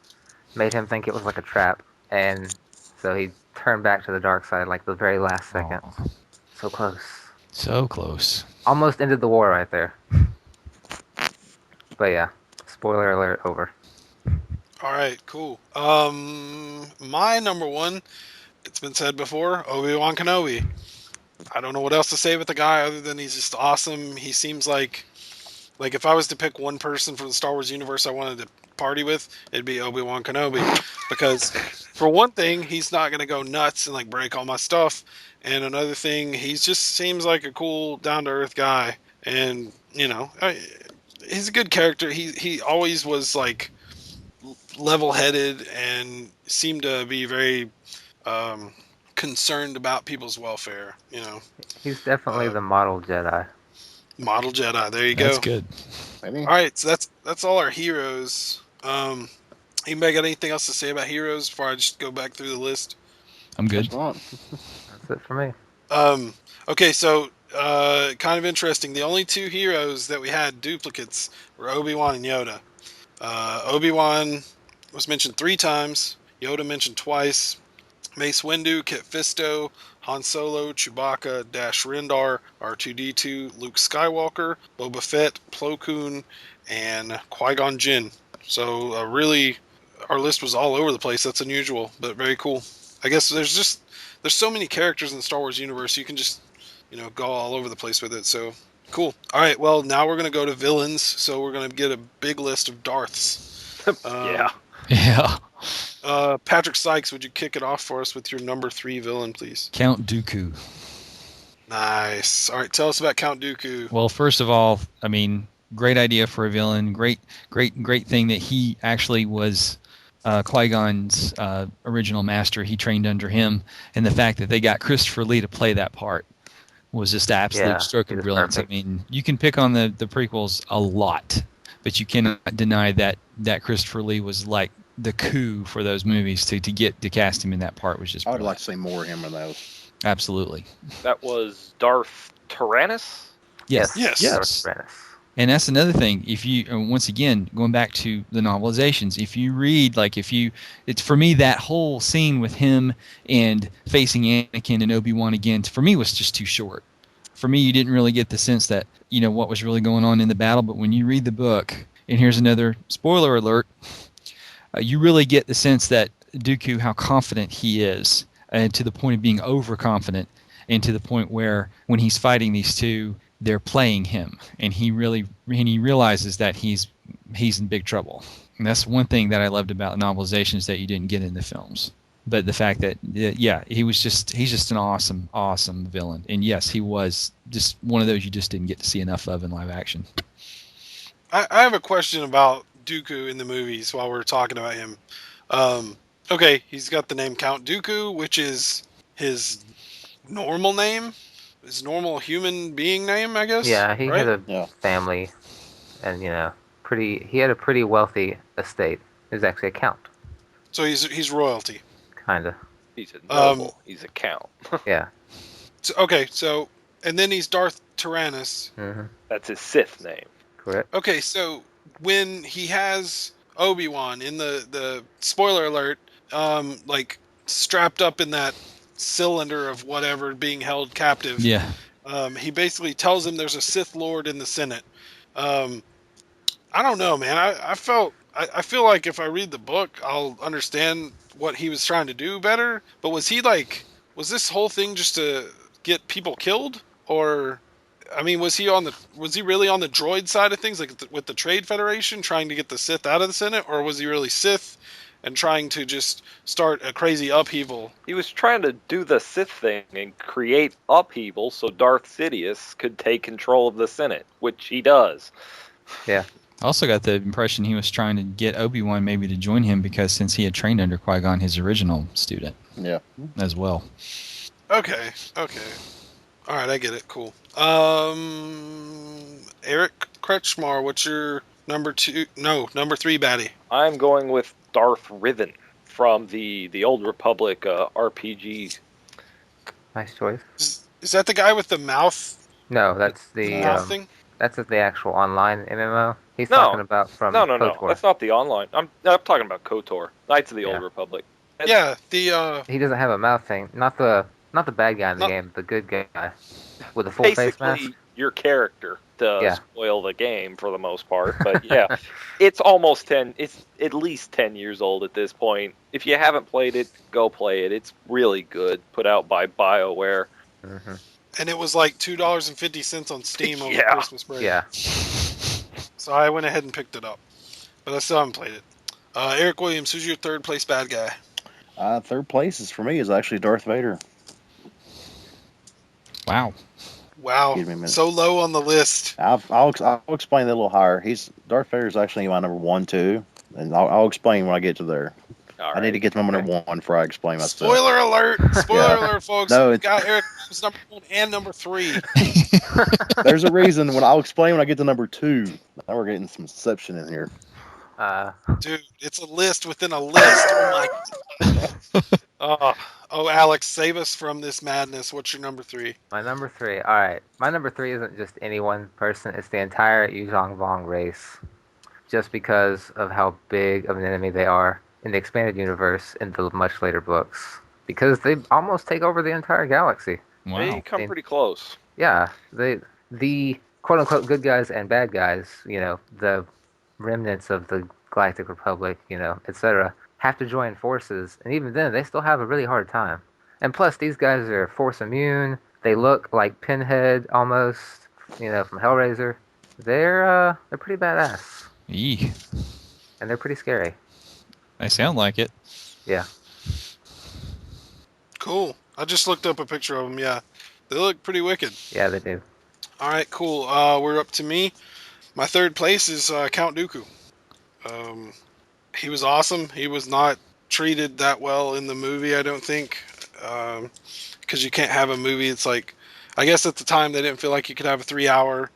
made him think it was like a trap, and so he turned back to the dark side like the very last second. Aww. So close. So close. Almost ended the war right there. But yeah, spoiler alert, over. All right, cool. My number one, it's been said before, Obi-Wan Kenobi. I don't know what else to say with the guy other than he's just awesome. He seems like if I was to pick one person from the Star Wars universe I wanted to party with, it'd be Obi-Wan Kenobi. Because for one thing, he's not going to go nuts and break all my stuff. And another thing, he just seems like a cool, down-to-earth guy. And, he's a good character. He always was level-headed and seemed to be very concerned about people's welfare. He's definitely the model Jedi. Model Jedi. There you go. That's good. All right, so that's all our heroes. Anybody got anything else to say about heroes before I just go back through the list? I'm good. That's it for me. Okay, so kind of interesting. The only two heroes that we had duplicates were Obi-Wan and Yoda. Obi-Wan was mentioned 3 times. Yoda mentioned twice. Mace Windu, Kit Fisto, Han Solo, Chewbacca, Dash Rendar, R2-D2, Luke Skywalker, Boba Fett, Plo Koon, and Qui-Gon Jinn. So really, our list was all over the place. That's unusual, but very cool. I guess there's so many characters in the Star Wars universe, you can just go all over the place with it. So cool. All right, well, now we're going to go to villains. So we're going to get a big list of Darths. Yeah. Patrick Sykes, would you kick it off for us with your number 3 villain, please? Count Dooku. Nice. All right, tell us about Count Dooku. Well, first of all, I mean, great idea for a villain. Great thing that he actually was Qui-Gon's original master. He trained under him, and the fact that they got Christopher Lee to play that part was just absolute stroke of brilliance. Perfect. I mean, you can pick on the prequels a lot, but you cannot deny that Christopher Lee was like the coup for those movies to cast him in that part was just I would brilliant. like to see more of him in those. Absolutely. That was Darth Tyrannus? Yes. Yes. And that's another thing. If you, once again, going back to the novelizations, if you read, it's for me, that whole scene with him and facing Anakin and Obi-Wan again, for me, was just too short. For me, you didn't really get the sense that, what was really going on in the battle. But when you read the book, and here's another spoiler alert, you really get the sense that Dooku, how confident he is, and to the point of being overconfident, and to the point where when he's fighting these two, they're playing him, and he realizes that he's in big trouble. And that's one thing that I loved about novelizations that you didn't get in the films. But the fact that he's just an awesome villain. And yes, he was just one of those you just didn't get to see enough of in live action. I have a question about Dooku in the movies while we're talking about him. Okay, he's got the name Count Dooku, which is his normal name. His normal human being name, I guess. Yeah, he right? had a family, and he had a pretty wealthy estate. He was actually a count. So he's royalty. Kinda. He's a noble. He's a count. Yeah. So and then he's Darth Tyrannus. Mm-hmm. That's his Sith name. Correct. Okay, so when he has Obi-Wan in the spoiler alert, strapped up in that cylinder of whatever being held captive. Yeah. He basically tells him there's a Sith Lord in the Senate. I don't know, man. I feel like if I read the book, I'll understand what he was trying to do better. But was this whole thing just to get people killed? Or, I mean, was he really on the droid side of things, with the Trade Federation, trying to get the Sith out of the Senate? Or was he really Sith and trying to just start a crazy upheaval? He was trying to do the Sith thing and create upheaval so Darth Sidious could take control of the Senate, which he does. Yeah. I also got the impression he was trying to get Obi-Wan maybe to join him because since he had trained under Qui-Gon, his original student. Yeah. As well. Okay. All right, I get it. Cool. Eric Kretschmar, what's your number 3 baddie? I'm going with Darth Riven from the Old Republic RPG. Nice choice. Is that the guy with the mouth? No, that's the mouth thing? That's the actual online MMO. He's No. talking about from No. KOTOR. That's not the online. I'm talking about KOTOR, Knights of the Old Republic. Yeah, He doesn't have a mouth thing. Not the bad guy in the game, the good guy with the full face mask. Basically, your character does Yeah. spoil the game for the most part. But yeah, it's almost 10. It's at least 10 years old at this point. If you haven't played it, go play it. It's really good. Put out by BioWare. Mm-hmm. and it was like $2.50 on Steam over Yeah. Christmas break. Yeah. So I went ahead and picked it up, but I still haven't played it. Eric Williams, who's your third place bad guy? Third place for me is actually Darth Vader. Wow. Wow, Give me a minute. so low on the list. I'll explain that a little higher. Darth Vader is actually my number 1, 2, and I'll explain when I get to there. All I need to get to my number 1 before I explain myself. Spoiler alert! Spoiler alert, folks. No, We've got Eric Williams number 1 and number 3. There's a reason I'll explain when I get to number 2. Now we're getting some inception in here. Dude, it's a list within a list. Oh my God. Oh, Alex, save us from this madness. What's your number 3? My number 3. All right. My number 3 isn't just any one person. It's the entire Yuzhong Vong race. Just because of how big of an enemy they are in the expanded universe in the much later books. Because they almost take over the entire galaxy. Wow. They come pretty close. Yeah. The quote-unquote good guys and bad guys, the remnants of the Galactic Republic, etc., have to join forces, and even then, they still have a really hard time. And plus, these guys are force immune. They look like Pinhead almost, from Hellraiser. They're pretty badass, Eee. and they're pretty scary. They sound like it. Yeah. Cool. I just looked up a picture of them. Yeah, they look pretty wicked. Yeah, they do. All right, cool. We're up to me. My third place is Count Dooku. He was awesome. He was not treated that well in the movie, I don't think, because you can't have a movie. It's like, I guess at the time they didn't feel like you could have a 3-hour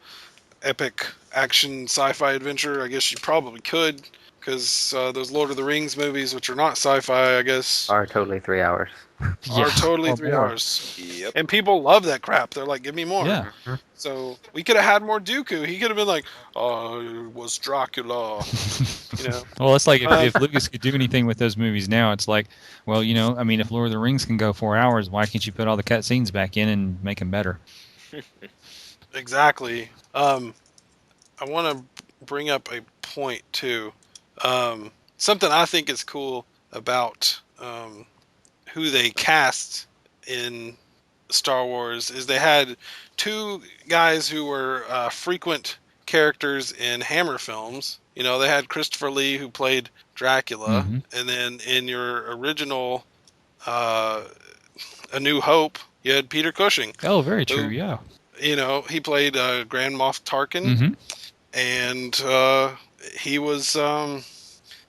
epic action sci-fi adventure. I guess you probably could, because those Lord of the Rings movies, which are not sci-fi, I guess, Are totally 3 hours. are totally or 3 more. hours. Yep. And people love that crap. They're like, give me more. Yeah. So we could have had more Dooku. He could have been like, oh, it was Dracula. Well, it's like if Lucas could do anything with those movies now, it's like, well, I mean, if Lord of the Rings can go 4 hours, why can't you put all the cutscenes back in and make them better? Exactly. I want to bring up a point too. Something I think is cool about who they cast in Star Wars is they had 2 guys who were frequent characters in Hammer films. They had Christopher Lee, who played Dracula, and then in your original A New Hope, you had Peter Cushing. Oh, very true, yeah. He played Grand Moff Tarkin, and he was, I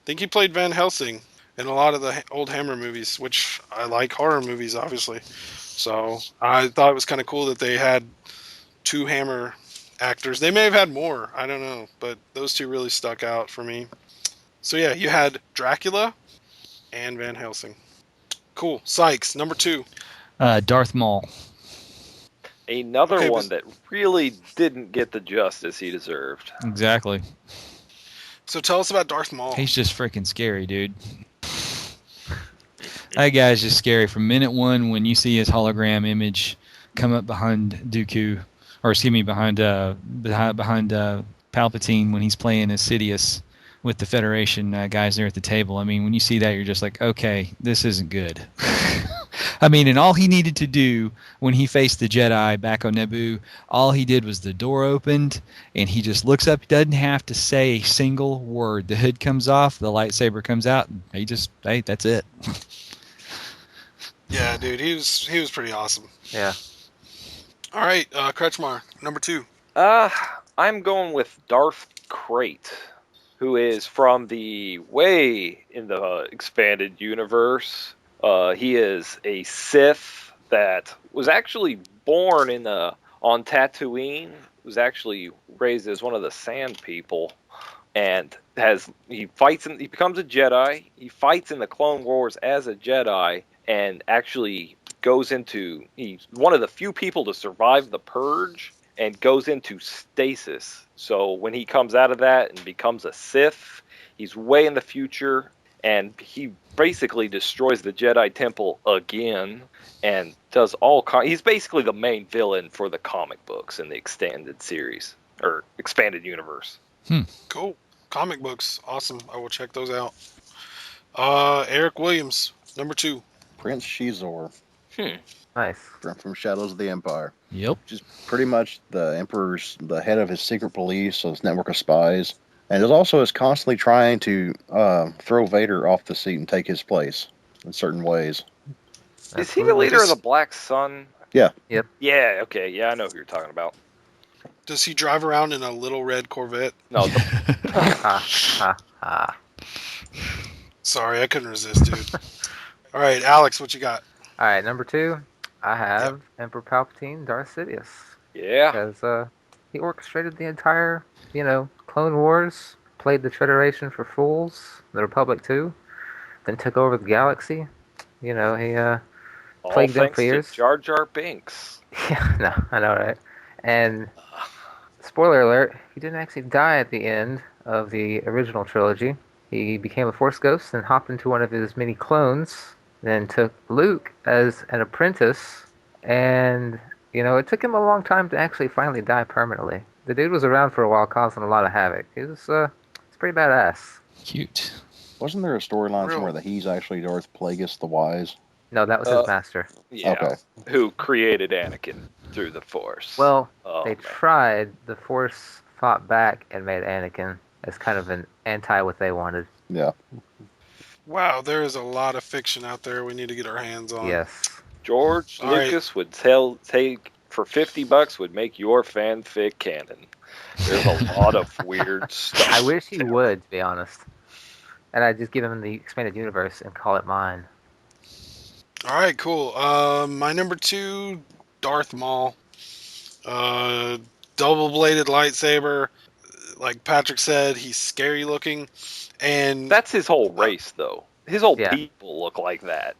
think he played Van Helsing in a lot of the old Hammer movies, which I like horror movies, obviously. So I thought it was kind of cool that they had 2 Hammer actors. They may have had more, I don't know, but those 2 really stuck out for me. So yeah, you had Dracula and Van Helsing. Cool. Sykes, number 2. Darth Maul. Another one that really didn't get the justice he deserved. Exactly. So tell us about Darth Maul. He's just freaking scary, dude. That guy's just scary. From minute 1, when you see his hologram image come up behind Dooku, or excuse me, behind Palpatine when he's playing as Sidious with the Federation guys there at the table. I mean, when you see that, you're just like, okay, this isn't good. I mean, and all he needed to do when he faced the Jedi back on Naboo, all he did was the door opened, and he just looks up. He doesn't have to say a single word. The hood comes off, the lightsaber comes out, and hey, that's it. Yeah, dude, he was pretty awesome. Yeah. All right, Kretschmar, number 2. I'm going with Darth Krayt, who is from the way in the expanded universe. He is a Sith that was actually born on Tatooine. Was actually raised as one of the Sand People, and he becomes a Jedi. He fights in the Clone Wars as a Jedi, and actually he's one of the few people to survive the Purge and goes into stasis. So when he comes out of that and becomes a Sith, he's way in the future, and he basically destroys the Jedi Temple again and does he's basically the main villain for the comic books in the extended series or expanded universe. Cool. Comic books. Awesome. I will check those out. Eric Williams, number 2. Prince Shizor. Nice. From Shadows of the Empire. Yep. Just pretty much the Emperor's the head of his secret police, so his network of spies. And is constantly trying to throw Vader off the seat and take his place in certain ways. Is he the leader of the Black Sun? Yeah. Yep. Yeah, okay. Yeah, I know who you're talking about. Does he drive around in a little red Corvette? No. Sorry, I couldn't resist, dude. All right, Alex, what you got? All right, number 2, I have Emperor Palpatine, Darth Sidious. Yeah. Because he orchestrated the entire, Clone Wars, played the Federation for fools, the Republic too, then took over the galaxy. He plagued them for years. Jar Jar Binks. Yeah, no, I know, right? And spoiler alert, he didn't actually die at the end of the original trilogy. He became a Force ghost and hopped into one of his many clones, then took Luke as an apprentice, and, it took him a long time to actually finally die permanently. The dude was around for a while, causing a lot of havoc. It's pretty badass. Cute. Wasn't there a storyline somewhere that he's actually Darth Plagueis the Wise? No, that was his master. Yeah. Okay. Who created Anakin through the Force. Well, they tried. The Force fought back and made Anakin as kind of an anti what they wanted. Yeah. Wow, there is a lot of fiction out there we need to get our hands on. Yes. George Lucas would take for $50 would make your fanfic canon. There's a lot of weird stuff. I wish he would, to be honest. And I'd just give him the expanded universe and call it mine. All right, cool. My number 2, Darth Maul. Double-bladed lightsaber. Like Patrick said, he's scary looking. And that's his whole race, though. His whole people look like that.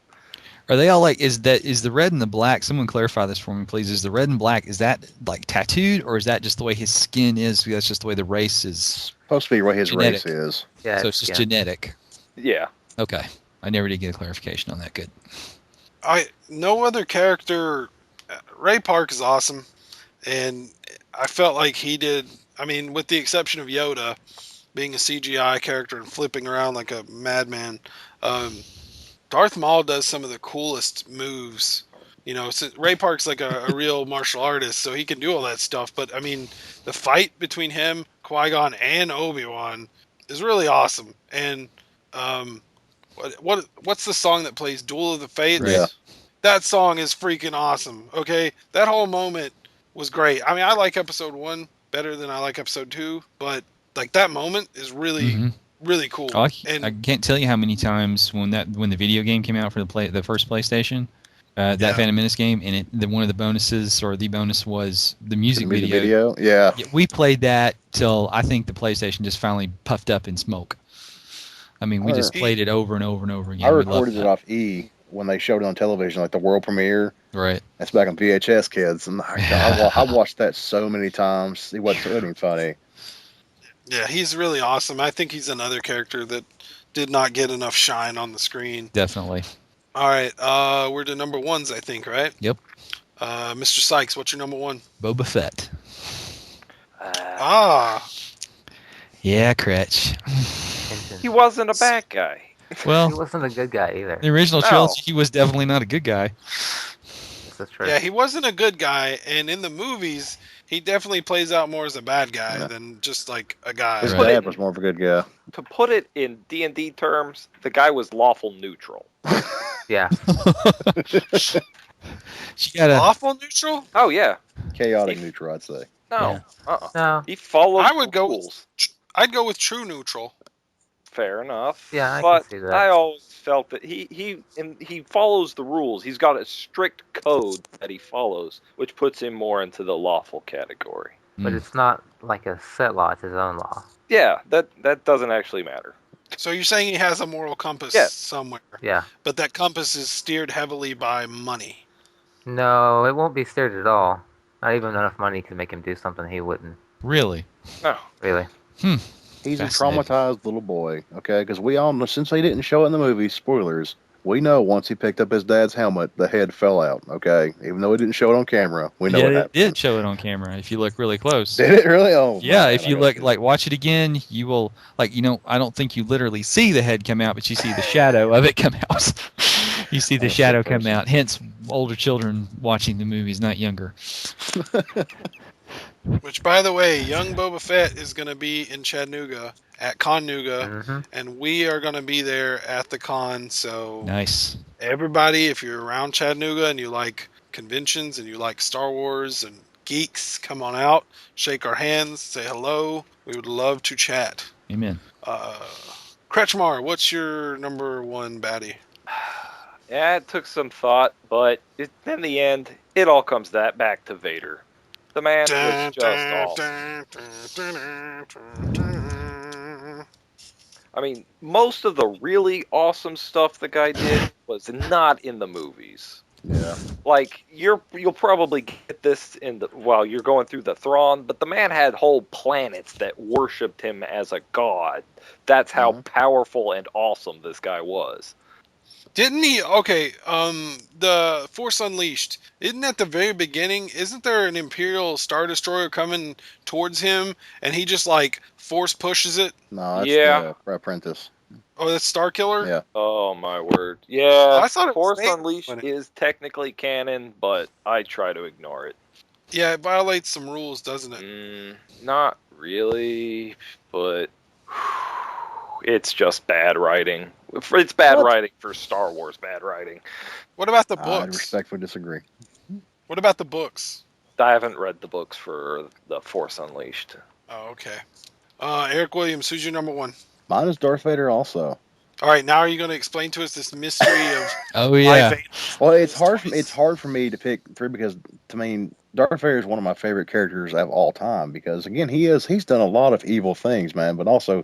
Are they all like? Is the red and the black? Someone clarify this for me, please. Is the red and black, is that like tattooed, or is that just the way his skin is? That's just the way the race is Supposed to be what his genetic. race is. Yeah, So it's just genetic. Yeah. Okay, I never did get a clarification on that. Good. No other character. Ray Park is awesome, and I felt like he did. I mean, with the exception of Yoda being a CGI character and flipping around like a madman, Darth Maul does some of the coolest moves. You know, so Ray Park's like a real martial artist, so he can do all that stuff. But I mean, the fight between him, Qui-Gon, and Obi-Wan is really awesome. And what's the song that plays Duel of the Fates? Yeah. That song is freaking awesome. Okay, that whole moment was great. I mean, I like episode 1 better than I like episode 2, but like that moment is really really cool. I And can't tell you how many times when the video game came out for the first PlayStation, that Phantom Menace game, and one of the bonuses or the bonus was the music video. Yeah. We played that till I think the PlayStation just finally puffed up in smoke. I mean, we just played it over and over and over again. I recorded it off when they showed it on television, like the world premiere. Right. That's back on VHS, kids. And I watched that so many times. It wasn't even funny. yeah, he's really awesome. I think he's another character that did not get enough shine on the screen. Definitely. All right, we're to number ones, I think, right? Yep. Mr. Sykes, what's your number one? Boba Fett. Yeah, Cretch. He wasn't a bad guy. Well, he wasn't a good guy either. The original trilogy, he was definitely not a good guy. That's true. Yeah, he wasn't a good guy, and in the movies, he definitely plays out more as a bad guy than just like a guy. His dad was more of a good guy. To put it in D&D terms, the guy was lawful neutral. Yeah. She got lawful neutral? Oh yeah. Chaotic neutral, I'd say. No. Yeah. No. He followed I would the go rules. I'd go with true neutral. Fair enough. Yeah, I but can see that. I always felt that he follows the rules. He's got a strict code that he follows, which puts him more into the lawful category. But it's not like a set law; it's his own law. Yeah, that doesn't actually matter. So you're saying he has a moral compass somewhere. Yeah. But that compass is steered heavily by money. No, it won't be steered at all. Not even enough money could make him do something he wouldn't. Really? No. Really? He's a traumatized little boy, okay? Because we all know, since they didn't show it in the movie, spoilers, we know once he picked up his dad's helmet, the head fell out, okay? Even though it didn't show it on camera, we know what happened. It did show it on camera if you look really close. Did it really? Oh, yeah, if you look, watch it again, you will, I don't think you literally see the head come out, but you see the shadow of it come out. You see the shadow come out. Hence, older children watching the movies, not younger. Which, by the way, young Boba Fett is going to be in Chattanooga at Con-Nooga, and we are going to be there at the con. So, nice. Everybody, if you're around Chattanooga and you like conventions and you like Star Wars and geeks, come on out, shake our hands, say hello. We would love to chat. Amen. Kretschmar, what's your number one baddie? Yeah, it took some thought, but in the end, it all comes back to Vader. The man was just awesome. I mean, most of the really awesome stuff the guy did was not in the movies. Yeah. Like, you'll probably get this while you're going through the Thrawn, but the man had whole planets that worshipped him as a god. That's how powerful and awesome this guy was. Didn't he? Okay, the Force Unleashed. Isn't at the very beginning? Isn't there an Imperial Star Destroyer coming towards him, and he just like force pushes it? No, that's the Apprentice. Oh, that's Starkiller? Yeah. Oh my word! Yeah, I thought it was Force Unleashed is technically canon, but I try to ignore it. Yeah, it violates some rules, doesn't it? Not really, but it's just bad writing. It's bad writing for Star Wars. Bad writing. What about the I books? respectfully disagree. What about the books? I haven't read the books for the Force Unleashed. Oh, okay. Eric Williams, who's your number one? Mine is Darth Vader also. All right, now are you going to explain to us this mystery of? Oh yeah. Well, it's hard for me to pick three because to me, Darth Vader is one of my favorite characters of all time because again, he's done a lot of evil things, man, but also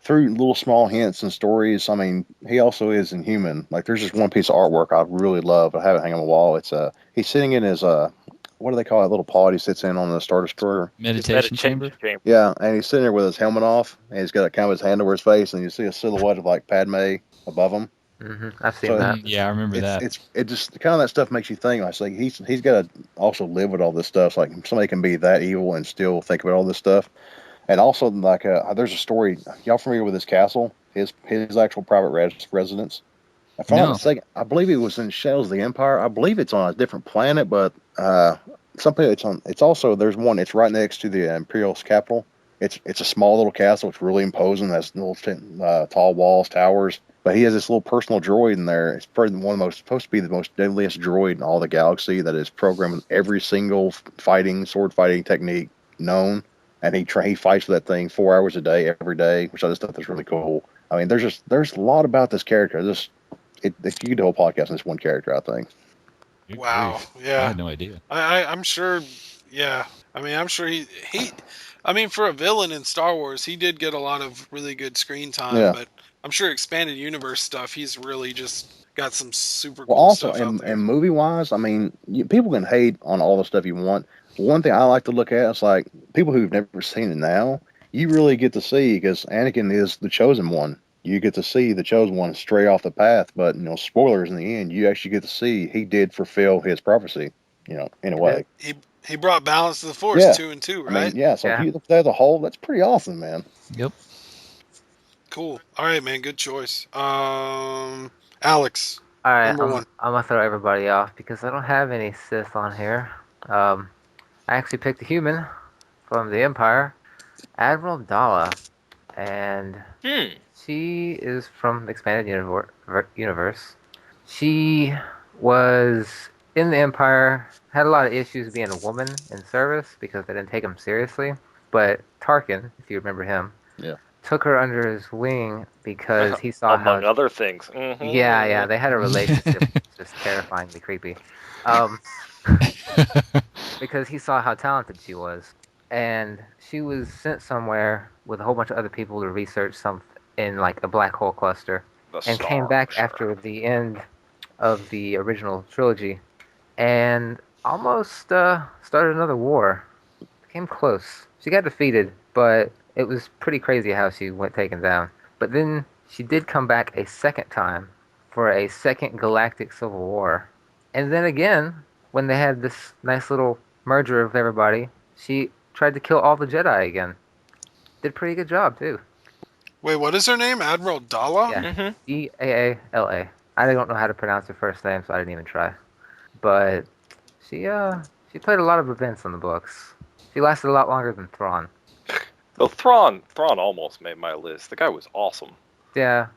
through little small hints and stories. I mean, he also is inhuman. Like, there's just one piece of artwork I really love. I have it hanging on the wall. It's he's sitting in his what do they call that little pod he sits in on the Star Destroyer? Meditation chamber. Yeah, and he's sitting there with his helmet off, and he's got a, kind of his hand over his face, and you see a silhouette of like Padme above him. I've seen that. Yeah, I remember that. It just kind of that stuff makes you think. Like he's got to also live with all this stuff. Like somebody can be that evil and still think about all this stuff. And also, like, there's a story. Y'all familiar with his castle? His actual private residence. If I'm not mistaken, I believe it was in Shadows of the Empire. I believe it's on a different planet, but something it's on. It's also there's one. It's right next to the Imperial capital. It's a small little castle. It's really imposing. Has little tall walls, towers. But he has this little personal droid in there. It's probably one of the most supposed to be the most deadliest droid in all the galaxy. That is programmed every single sword fighting technique known. And he fights with that thing 4 hours a day, every day, which I just thought was really cool. I mean, there's a lot about this character. You could do a whole podcast on this one character, I think. Wow. Yeah. I had no idea. I'm sure. Yeah. I mean, I'm sure he. I mean, for a villain in Star Wars, he did get a lot of really good screen time. Yeah. But I'm sure expanded universe stuff, he's really just got some super cool stuff out there. And movie wise, I mean, people can hate on all the stuff you want. One thing I like to look at is like people who've never seen it now, you really get to see, because Anakin is the chosen one. You get to see the chosen one stray off the path, but spoilers in the end, you actually get to see he did fulfill his prophecy, in a way. He brought balance to the Force 2 and 2, right? I mean, so if you look at the whole, that's pretty awesome, man. Yep. Cool. All right, man. Good choice. Alex. All right, number one. I'm gonna throw everybody off because I don't have any Sith on here. I actually picked a human from the Empire, Admiral Dala, and she is from the Expanded Universe. She was in the Empire, had a lot of issues being a woman in service because they didn't take him seriously. But Tarkin, if you remember him, took her under his wing because he saw among other things. Mm-hmm. Yeah, they had a relationship just terrifyingly creepy. Because he saw how talented she was, and she was sent somewhere with a whole bunch of other people to research something in like a black hole cluster, and came back after the end of the original trilogy, and almost started another war. Came close. She got defeated, but it was pretty crazy how she went taken down. But then she did come back a second time for a second galactic civil war, and then again, when they had this nice little merger of everybody, she tried to kill all the Jedi again. Did a pretty good job, too. Wait, what is her name? Admiral Dala? Yeah, Daala. I don't know how to pronounce her first name, so I didn't even try. But she played a lot of events in the books. She lasted a lot longer than Thrawn. Well, Thrawn almost made my list. The guy was awesome. Yeah.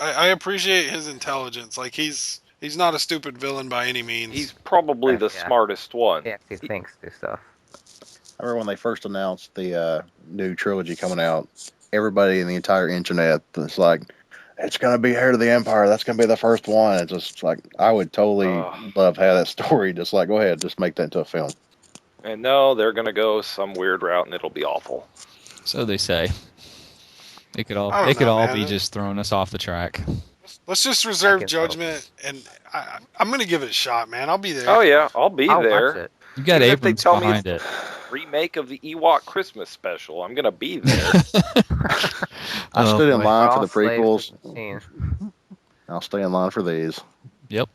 I appreciate his intelligence. Like, he's not a stupid villain by any means. He's probably the smartest one. He actually thinks through stuff. I remember when they first announced the new trilogy coming out, everybody in the entire internet was like, it's going to be Heir to the Empire. That's going to be the first one. It's just like, I would totally love to have that story. Just like, go ahead, just make that into a film. And no, they're going to go some weird route and it'll be awful. So they say. It could all be just throwing us off the track. Let's just reserve judgment, and I'm going to give it a shot, man. I'll be there. Oh, yeah, I'll be there. Watch it. You got Abrams behind it. Remake of the Ewok Christmas special. I'm going to be there. I stood in line for the prequels. I'll stay in line for these. Yep.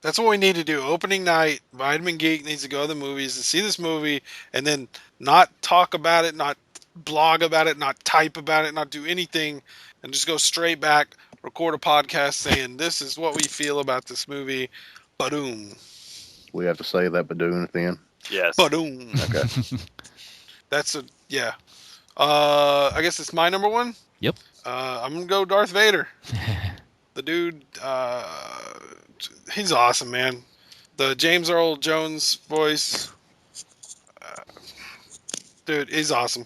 That's what we need to do. Opening night, Vitamin Geek needs to go to the movies and see this movie, and then not talk about it, not blog about it, not type about it, not do anything, and just go straight back, record a podcast saying, this is what we feel about this movie. Ba-doom. We have to say that Badoon at the end? Yes. Ba-doom. Okay. I guess it's my number one? Yep. I'm going to go Darth Vader. The dude, he's awesome, man. The James Earl Jones voice, dude, he's awesome.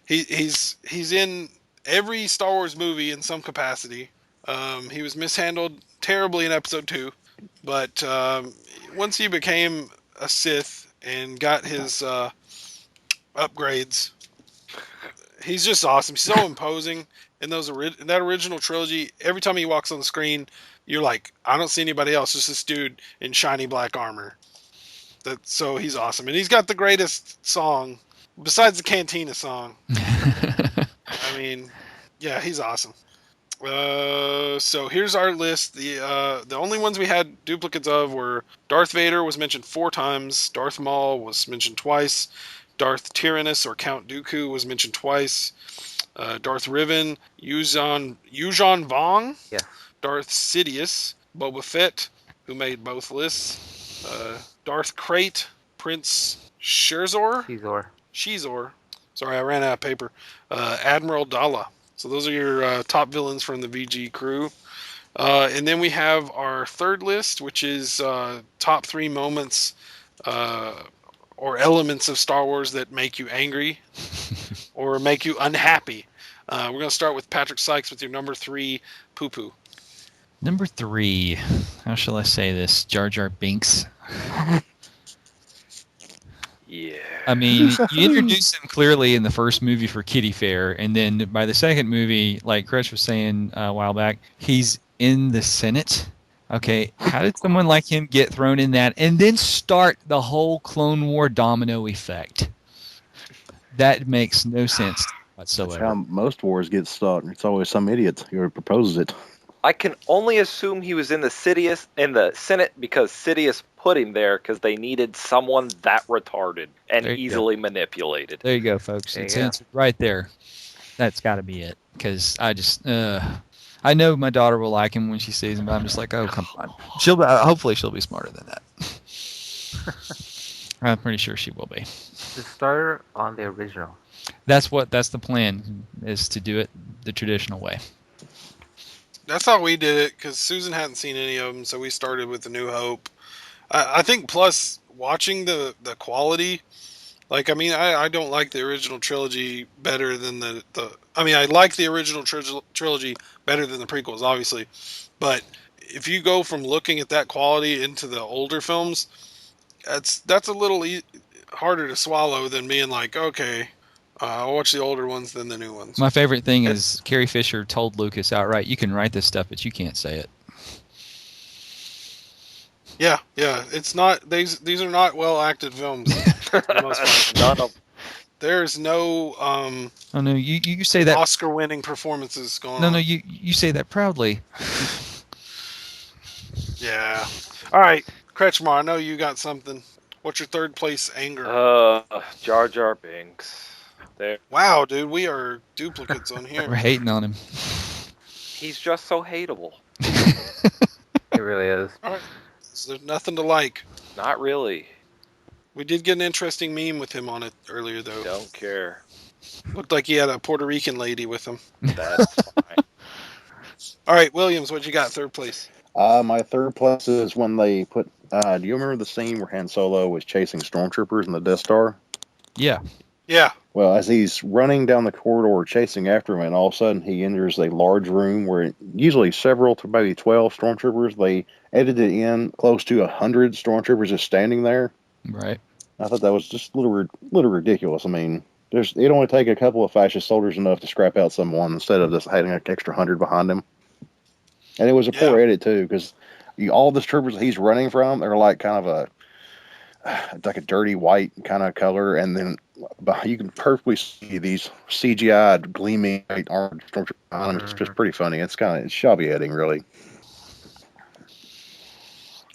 He's in every Star Wars movie in some capacity. He was mishandled terribly in Episode 2, but once he became a Sith and got his upgrades, He's just awesome. He's so imposing in in that original trilogy. Every time he walks on the screen, you're like, I don't see anybody else. Just this dude in shiny black armor. So he's awesome, and he's got the greatest song besides the Cantina song. I mean, yeah, he's awesome. So here's our list. The only ones we had duplicates of were Darth Vader was mentioned 4 times. Darth Maul was mentioned twice. Darth Tyrannus or Count Dooku was mentioned twice. Darth Revan, Yuuzhan Vong, Yes. Darth Sidious, Boba Fett, who made both lists. Darth Krayt, Prince Shizor. Sorry, I ran out of paper. Admiral Dala. So those are your top villains from the VG crew. And then we have our third list, which is top 3 moments or elements of Star Wars that make you angry or make you unhappy. We're going to start with Patrick Sykes with your number 3, poo-poo. Number 3, how shall I say this? Jar Jar Binks. Yeah. I mean, you introduced him clearly in the first movie for Kiddie Fair, and then by the second movie, like Chris was saying a while back, he's in the Senate. Okay, how did someone like him get thrown in that and then start the whole Clone War domino effect? That makes no sense whatsoever. That's how most wars get started. It's always some idiot who proposes it. I can only assume he was in the Senate because Sidious put him there because they needed someone that retarded and easily manipulated. There you go, folks. It's answered right there. That's got to be it. Because I know my daughter will like him when she sees him, but I'm just like, oh, come on. Hopefully she'll be smarter than that. I'm pretty sure she will be. Just start her on the original. That's the plan, is to do it the traditional way. That's how we did it, because Susan hadn't seen any of them, so we started with The New Hope. I think, plus, watching the quality, like, I mean, I don't like the original trilogy better than I like the original trilogy better than the prequels, obviously. But if you go from looking at that quality into the older films, that's a little harder to swallow than being like, okay, I'll watch the older ones than the new ones. My favorite thing is Carrie Fisher told Lucas outright, you can write this stuff, but you can't say it. Yeah. It's not, these are not well-acted films. For the most part. None of There's no oh no, you say that Oscar-winning performances going on. No, you say that proudly. Yeah. All right, Kretschmar, I know you got something. What's your third place anger? Jar Jar Binks. There. Wow, dude, we are duplicates on here. We're hating on him. He's just so hateable. It really is. All right. So there's nothing to like. Not really. We did get an interesting meme with him on it earlier, though. Don't care. Looked like he had a Puerto Rican lady with him. That's fine. All right, Williams, what you got third place? My third place is when they put... do you remember the scene where Han Solo was chasing stormtroopers in the Death Star? Yeah. Yeah. Well, as he's running down the corridor chasing after him, and all of a sudden he enters a large room where usually several to maybe 12 stormtroopers, they edited in close to 100 stormtroopers just standing there. Right. I thought that was just a little ridiculous. I mean, it only take a couple of fascist soldiers enough to scrap out someone instead of just having an extra 100 behind him. And it was a poor edit too, because all the troopers he's running from, they're like kind of like a dirty white kind of color, and then you can perfectly see these CGI gleaming white armored stormtroopers behind them. It's just pretty funny. It's shabby editing, really.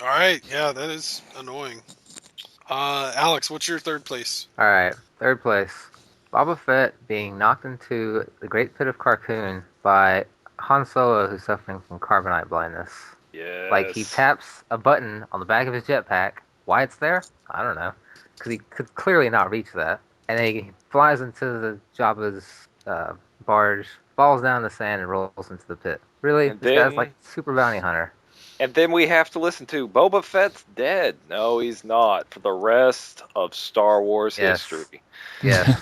All right, yeah, that is annoying. Alex, what's your third place? All right, third place. Boba Fett being knocked into the Great Pit of Carkoon by Han Solo, who's suffering from carbonite blindness. Yes. Like, he taps a button on the back of his jetpack. Why it's there? I don't know. Because he could clearly not reach that. And then he flies into the Jabba's barge, falls down in the sand, and rolls into the pit. Really? This guy's like super bounty hunter. And then we have to listen to Boba Fett's dead. No, he's not. For the rest of Star Wars history. Yes.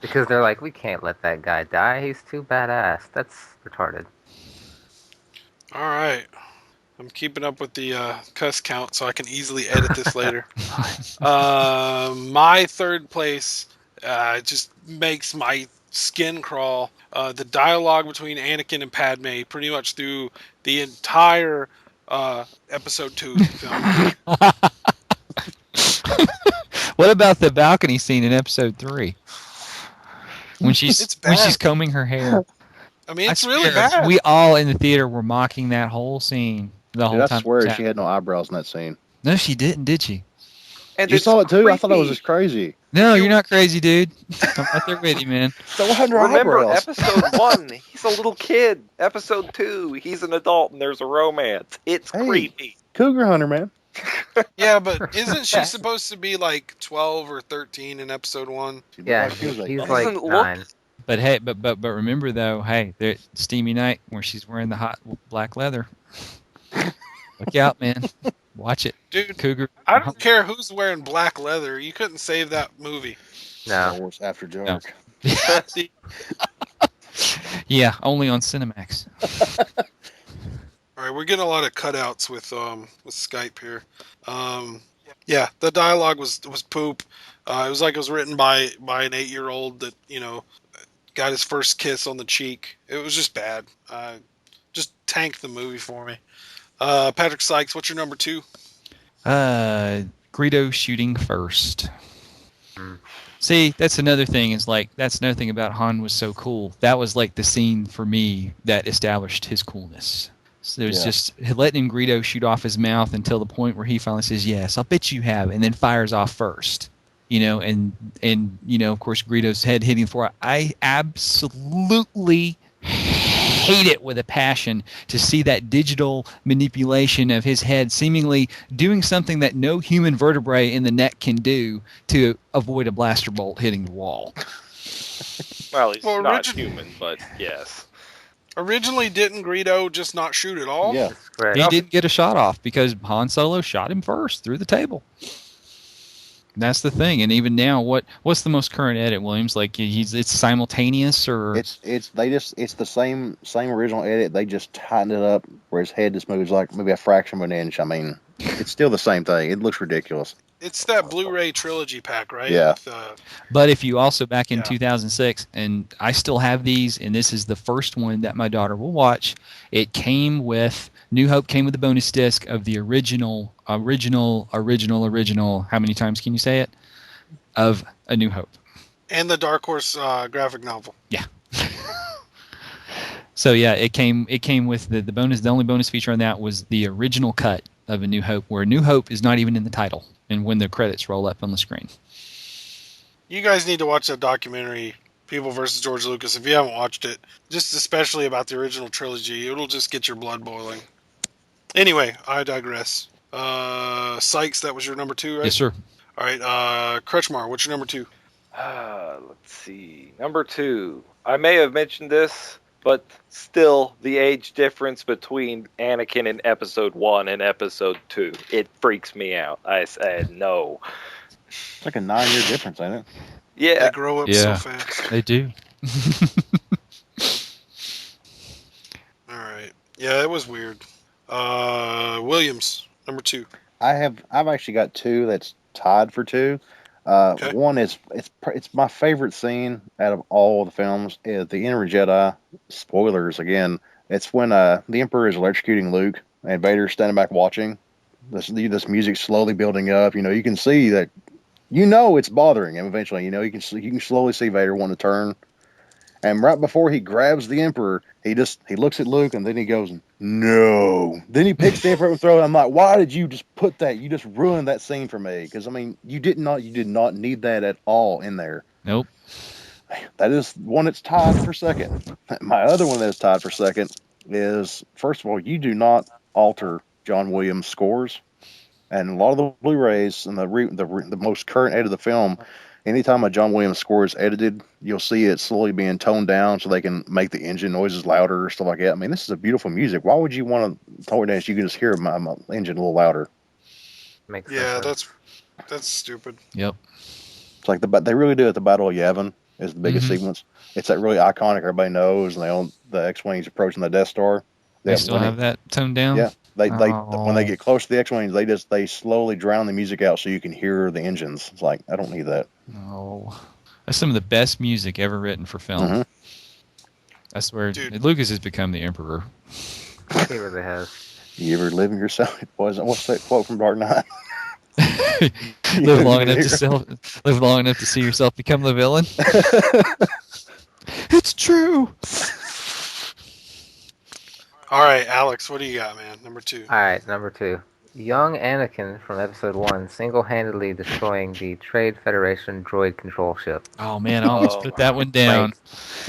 Because they're like, we can't let that guy die. He's too badass. That's retarded. All right. I'm keeping up with the cuss count so I can easily edit this later. My third place just makes my skin crawl. The dialogue between Anakin and Padme pretty much through the entire episode 2 film. What about the balcony scene in episode 3? When she's combing her hair. I mean, it's really bad. We all in the theater were mocking that whole scene the whole time. I swear she had no eyebrows in that scene. No, she didn't, did she? And you saw it too? I thought it was just crazy. No, you're not crazy, dude. I'm right there with you, man. Remember, episode 1, he's a little kid. Episode 2, he's an adult and there's a romance. It's creepy. Cougar Hunter, man. Yeah, but isn't she supposed to be like 12 or 13 in episode 1? Yeah, he's like 9. But hey, but remember though, hey, Steamy Night where she's wearing the hot black leather. Look out, man. Watch it. Dude, Cougar. I don't care who's wearing black leather. You couldn't save that movie. No. Star Wars After Dark. No. Yeah, only on Cinemax. All right, we're getting a lot of cutouts with Skype here. Yeah, the dialogue was poop. It was like it was written by an 8-year-old that got his first kiss on the cheek. It was just bad. Just tanked the movie for me. Patrick Sykes, what's your number 2? Greedo shooting first. See, that's another thing. That's another thing about Han was so cool. That was like the scene for me that established his coolness. So there's just letting Greedo shoot off his mouth until the point where he finally says, "Yes, I'll bet you have," and then fires off first. And of course Greedo's head hitting the floor. I absolutely hate it with a passion to see that digital manipulation of his head seemingly doing something that no human vertebrae in the neck can do to avoid a blaster bolt hitting the wall. Well, he's not human, but yes. Originally, didn't Greedo just not shoot at all? Yeah. He didn't get a shot off because Han Solo shot him first through the table. That's the thing, and even now, what's the most current edit, Williams? Like it's simultaneous, or it's the same original edit. They just tightened it up where his head just moves like maybe a fraction of an inch. I mean, it's still the same thing. It looks ridiculous. It's that Blu-ray trilogy pack, right? Yeah. But if you also back in 2006, and I still have these, and this is the first one that my daughter will watch. It came with New Hope came with the bonus disc of the original. How many times can you say it? Of A New Hope. And the Dark Horse graphic novel. Yeah. So yeah, it came with the bonus. The only bonus feature on that was the original cut of A New Hope, where New Hope is not even in the title, and when the credits roll up on the screen. You guys need to watch that documentary, People vs. George Lucas, if you haven't watched it. Just especially about the original trilogy. It'll just get your blood boiling. Anyway, I digress. Sykes, that was your number 2, right? Yes, sir. All right, Kretschmar, what's your number 2? Let's see. Number 2. I may have mentioned this, but still, the age difference between Anakin in Episode 1 and Episode 2, it freaks me out. I said no. It's like a 9-year difference, ain't it? Yeah. They grow up so fast. They do. All right. Yeah, it was weird. Williams, number 2. I've actually got 2 that's tied for 2. Okay. One is it's my favorite scene out of all the films is the Enter Jedi. Spoilers again. It's when the Emperor is electrocuting Luke and Vader's standing back watching. This music slowly building up. You can see that. It's bothering him eventually. You can slowly see Vader want to turn. And right before he grabs the Emperor, he looks at Luke and then he goes, "No." Then he picks the Emperor up and throws it. I'm like, why did you just put that? You just ruined that scene for me. Because, I mean, you did not need that at all in there. Nope. That is one that's tied for second. My other one that's tied for second is, first of all, you do not alter John Williams' scores. And a lot of the Blu-rays and the most current edit of the film, anytime a John Williams score is edited, you'll see it slowly being toned down so they can make the engine noises louder or stuff like that. I mean, this is a beautiful music. Why would you want to tone it down so you can just hear my engine a little louder? Makes that's stupid. Yep. It's like they really do at the Battle of Yavin is the biggest sequence. It's that really iconic. Everybody knows, and they own the X-wings approaching the Death Star. They still have that toned down. Yeah. When they get close to the X-wings, they slowly drown the music out so you can hear the engines. It's like, I don't need that. No. That's some of the best music ever written for film. Mhm. I swear, Dude. Lucas has become the emperor. He really has. You ever live in yourself? What's that quote from Dark Knight? live long enough to see yourself become the villain. It's true. All right, Alex, what do you got, man? Number 2. All right, number 2. Young Anakin from Episode 1 single-handedly destroying the Trade Federation droid control ship. Oh man, I almost put that one down.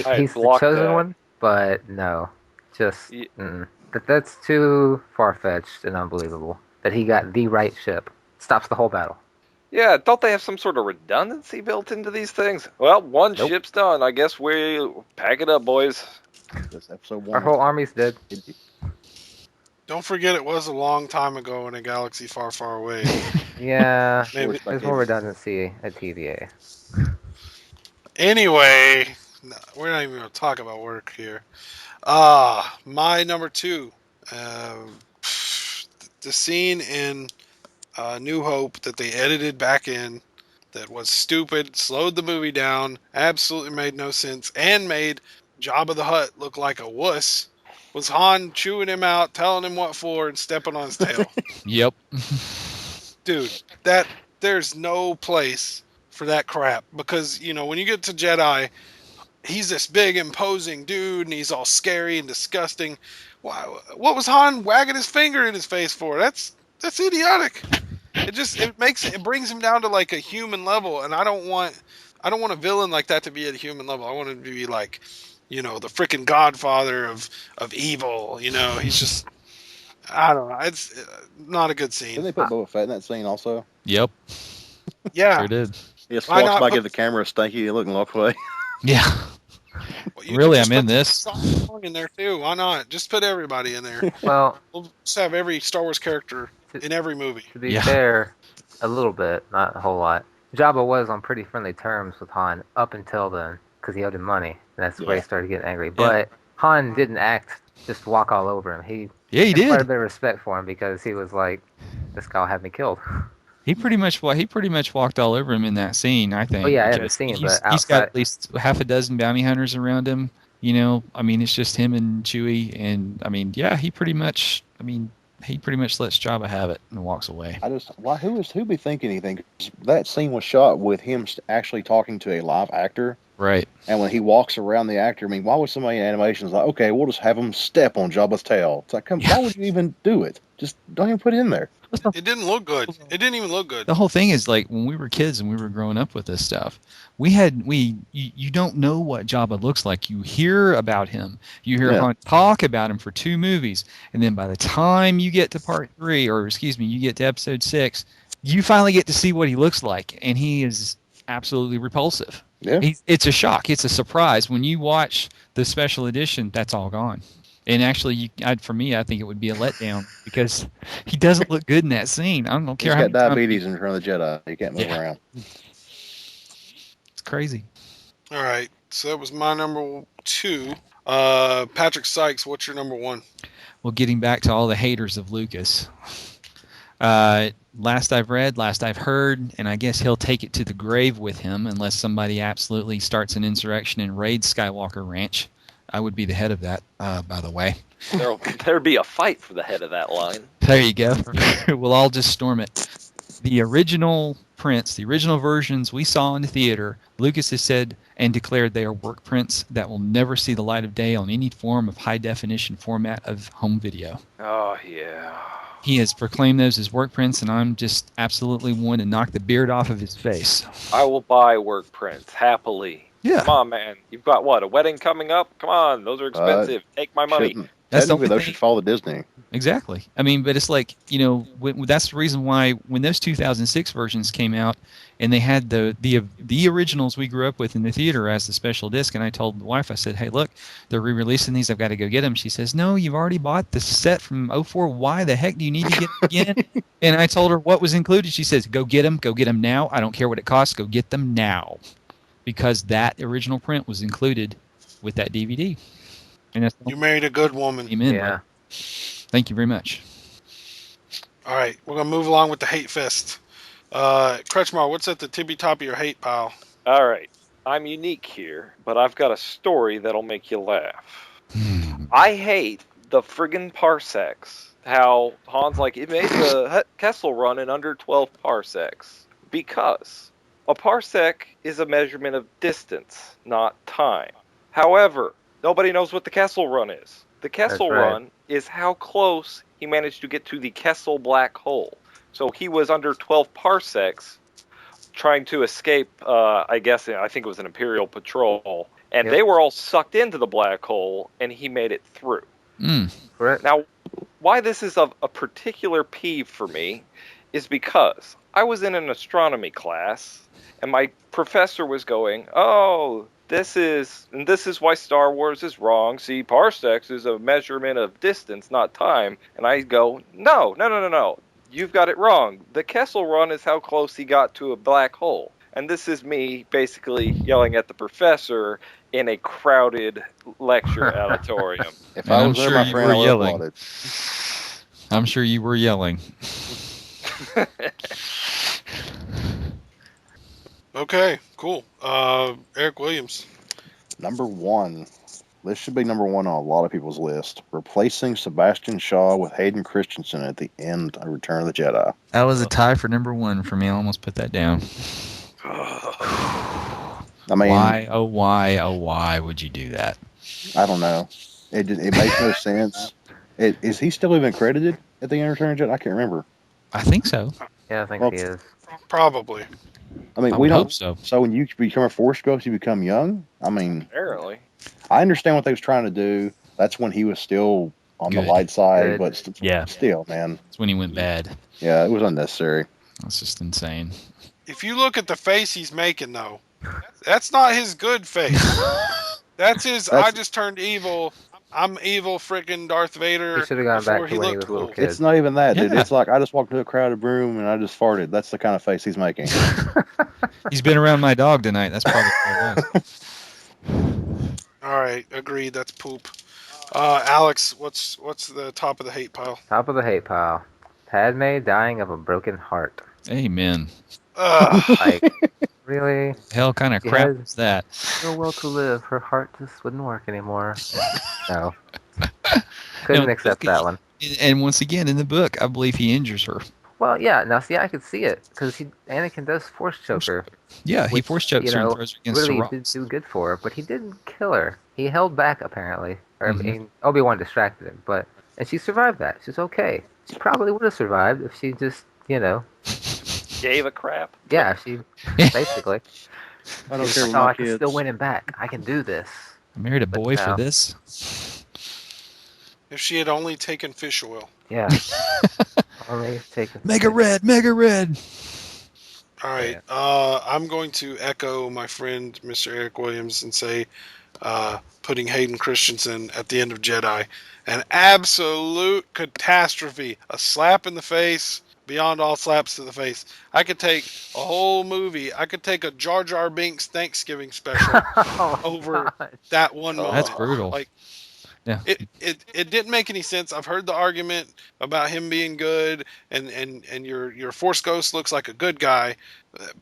Like, he's the chosen one, but no. Just, that's too far-fetched and unbelievable. That he got the right ship. Stops the whole battle. Yeah, don't they have some sort of redundancy built into these things? Well, one ship's done. I guess we pack it up, boys. This episode 1. Our whole army's dead. Don't forget it was a long time ago in a galaxy far, far away. Yeah, Maybe. there's more redundancy at TVA. Anyway, no, we're not even going to talk about work here. My number 2. The scene in New Hope that they edited back in that was stupid, slowed the movie down, absolutely made no sense, and made Jabba the Hutt look like a wuss, was Han chewing him out, telling him what for, and stepping on his tail. Yep. Dude, there's no place for that crap, because, you know, when you get to Jedi, he's this big, imposing dude, and he's all scary and disgusting. What was Han wagging his finger in his face for? That's idiotic. It brings him down to like a human level, and I don't want a villain like that to be at a human level. I want him to be like, you know, the freaking godfather of evil. You know, he's just, I don't know. It's not a good scene. Didn't they put Boba Fett in that scene also? Yep. Yeah. Sure did. He just walks by, give the camera a stanky and look and walk away. Yeah. Really, I'm in this. Song in there too. Why not? Just put everybody in there. Well, We'll just have every Star Wars character in every movie. To be fair, a little bit, not a whole lot. Jabba was on pretty friendly terms with Han up until then, because he owed him money. And that's where he started getting angry. But Han didn't just walk all over him. He did. Quite a bit of respect for him, because he was like, this guy will have me killed. He pretty much walked all over him in that scene, I think. Oh yeah, I haven't seen, but he's got at least half a dozen bounty hunters around him. You know, I mean, it's just him and Chewie, and I mean, yeah, he pretty much lets Jabba have it and walks away. Who be thinking anything? That scene was shot with him actually talking to a live actor. Right. And when he walks around the actor, I mean, why would somebody in animation like, okay, we'll just have him step on Jabba's tail? It's like, why would you even do it? Just don't even put it in there. It didn't look good. It didn't even look good. The whole thing is like when we were kids and we were growing up with this stuff, you don't know what Jabba looks like. You hear about him. You hear Han talk about him for 2 movies. And then by the time you get to part 3, you get to episode 6, you finally get to see what he looks like. And he is absolutely repulsive. Yeah. It's a shock. It's a surprise. When you watch the special edition, that's all gone. And actually, for me, I think it would be a letdown because he doesn't look good in that scene. I don't care He's how got diabetes in front of the Jedi. He can't move around. It's crazy. All right. So that was my number 2. Patrick Sykes, what's your number 1? Well, getting back to all the haters of Lucas. Last I've read, last I've heard, and I guess he'll take it to the grave with him unless somebody absolutely starts an insurrection and raids Skywalker Ranch. I would be the head of that, by the way. There'd be a fight for the head of that line. There you go. We'll all just storm it. The original prints, the original versions we saw in the theater, Lucas has said and declared they are work prints that will never see the light of day on any form of high-definition format of home video. Oh, yeah. He has proclaimed those as work prints, and I'm just absolutely one to knock the beard off of his face. I will buy work prints happily. Yeah. Come on, man. You've got what? A wedding coming up? Come on. Those are expensive. Take my money. Technically, those should follow Disney. Exactly. I mean, but it's like, you know, that's the reason why when those 2006 versions came out and they had the originals we grew up with in the theater as the special disc, and I told the wife, I said, hey, look, they're re-releasing these. I've got to go get them. She says, no, you've already bought the set from 04. Why the heck do you need to get them again? And I told her what was included. She says, go get them now. I don't care what it costs. Go get them now. Because that original print was included with that DVD. And that's you married a good woman. Amen. Yeah. Thank you very much. All right, we're going to move along with the hate fest. Kretschmar, what's at the tippy top of your hate pile? All right. I'm unique here, but I've got a story that'll make you laugh. I hate the friggin' parsecs. How Han's like, it made the Kessel Run in under 12 parsecs. Because a parsec is a measurement of distance, not time. However, nobody knows what the Kessel Run is. The Kessel Run is how close he managed to get to the Kessel black hole. So he was under 12 parsecs trying to escape, I think it was an Imperial patrol, and they were all sucked into the black hole, and he made it through. Correct. Now, why this is a particular peeve for me is because I was in an astronomy class, and my professor was going, this is why Star Wars is wrong. See, parsecs is a measurement of distance, not time. And I go, no. You've got it wrong. The Kessel Run is how close he got to a black hole. And this is me basically yelling at the professor in a crowded lecture auditorium. If I was there, my friend, I would have applauded. I'm sure you were yelling. Okay, cool. Eric Williams. Number 1. This should be number 1 on a lot of people's list. Replacing Sebastian Shaw with Hayden Christensen at the end of Return of the Jedi. That was a tie for number 1 for me. I almost put that down. I mean, why would you do that? I don't know. It makes no sense. Is he still even credited at the end of Return of the Jedi? I can't remember. I think so. Yeah, I think he is. Probably. I mean, we hope so. So when you become a Force Ghost, you become young? I mean, apparently. I understand what they was trying to do. That's when he was still on the light side, but still, man. It's when he went bad. Yeah, it was unnecessary. That's just insane. If you look at the face he's making, though, that's not his good face. That's his, I just turned evil. I'm evil freaking Darth Vader. He should have gone back to when he was a little kid. It's not even that, dude. It's like I just walked into a crowded room and I just farted. That's the kind of face he's making. He's been around my dog tonight. That's probably what it was. All right, agreed. That's poop. Alex, what's the top of the hate pile? Top of the hate pile. Padme dying of a broken heart. Amen. Like, really? Hell kind of crap is that? No will to live. Her heart just wouldn't work anymore. No. Couldn't accept that one. And once again, in the book, I believe he injures her. Well, yeah. Now, see, I could see it because Anakin does force choke her. Yeah, he force chokes her and throws her against really the rock. Did do good for her, but he didn't kill her. He held back apparently, or I mean, Obi-Wan distracted him, and she survived that. She's okay. She probably would have survived if she just, gave a crap. Yeah, she basically. I don't care. I can still win him back. I can do this. I married a boy for this. If she had only taken fish oil. Yeah. Only taken. Mega red. All right. Yeah. I'm going to echo my friend Mr. Eric Williams and say, putting Hayden Christensen at the end of Jedi, an absolute catastrophe, a slap in the face. Beyond all slaps to the face. I could take a whole movie. I could take a Jar Jar Binks Thanksgiving special over that one moment. That's brutal. Like, yeah. It didn't make any sense. I've heard the argument about him being good and your Force Ghost looks like a good guy.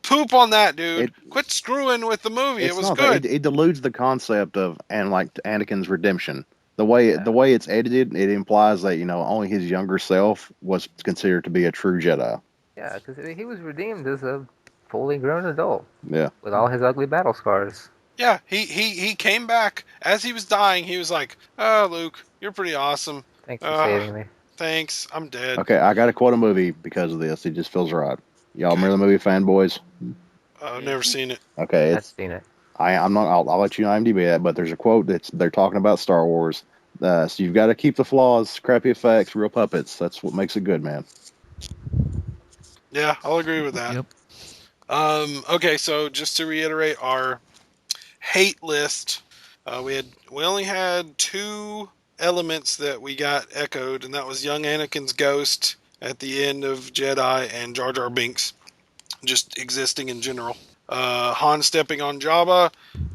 Poop on that, dude. Quit screwing with the movie. It was good. It deludes the concept of Anakin's redemption. The way it's edited, it implies that only his younger self was considered to be a true Jedi. Yeah, because he was redeemed as a fully grown adult. Yeah, with all his ugly battle scars. Yeah, he came back as he was dying. He was like, "Oh, Luke, you're pretty awesome. Thanks for saving me. Thanks, I'm dead." Okay, I got to quote a movie because of this. It just feels right. Y'all remember the movie Fanboys? I've never seen it. Okay, I've seen it. I'm not. I'll let you IMDb that. But there's a quote they're talking about Star Wars. So you've got to keep the flaws, crappy effects, real puppets. That's what makes it good, man. Yeah, I'll agree with that. Yep. Okay, so just to reiterate our hate list, we only had 2 elements that we got echoed, and that was young Anakin's ghost at the end of Jedi and Jar Jar Binks just existing in general. Han stepping on Jabba,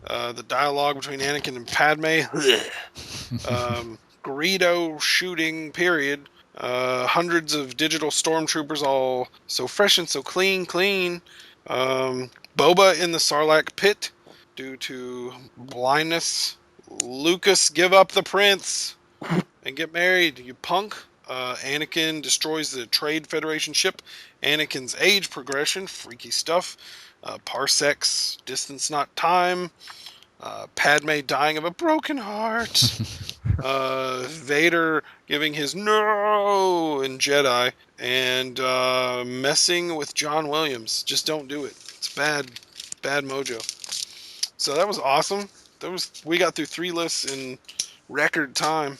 the dialogue between Anakin and Padme, Greedo shooting, period, hundreds of digital stormtroopers all so fresh and so clean, Boba in the Sarlacc pit, due to blindness. Lucas, give up the prince and get married, you punk. Anakin destroys the Trade Federation ship. Anakin's age progression, freaky stuff. Parsecs, distance not time. Padme dying of a broken heart. Vader giving his no in Jedi. And messing with John Williams. Just don't do it. It's bad mojo. So that was awesome. We got through 3 lists in record time.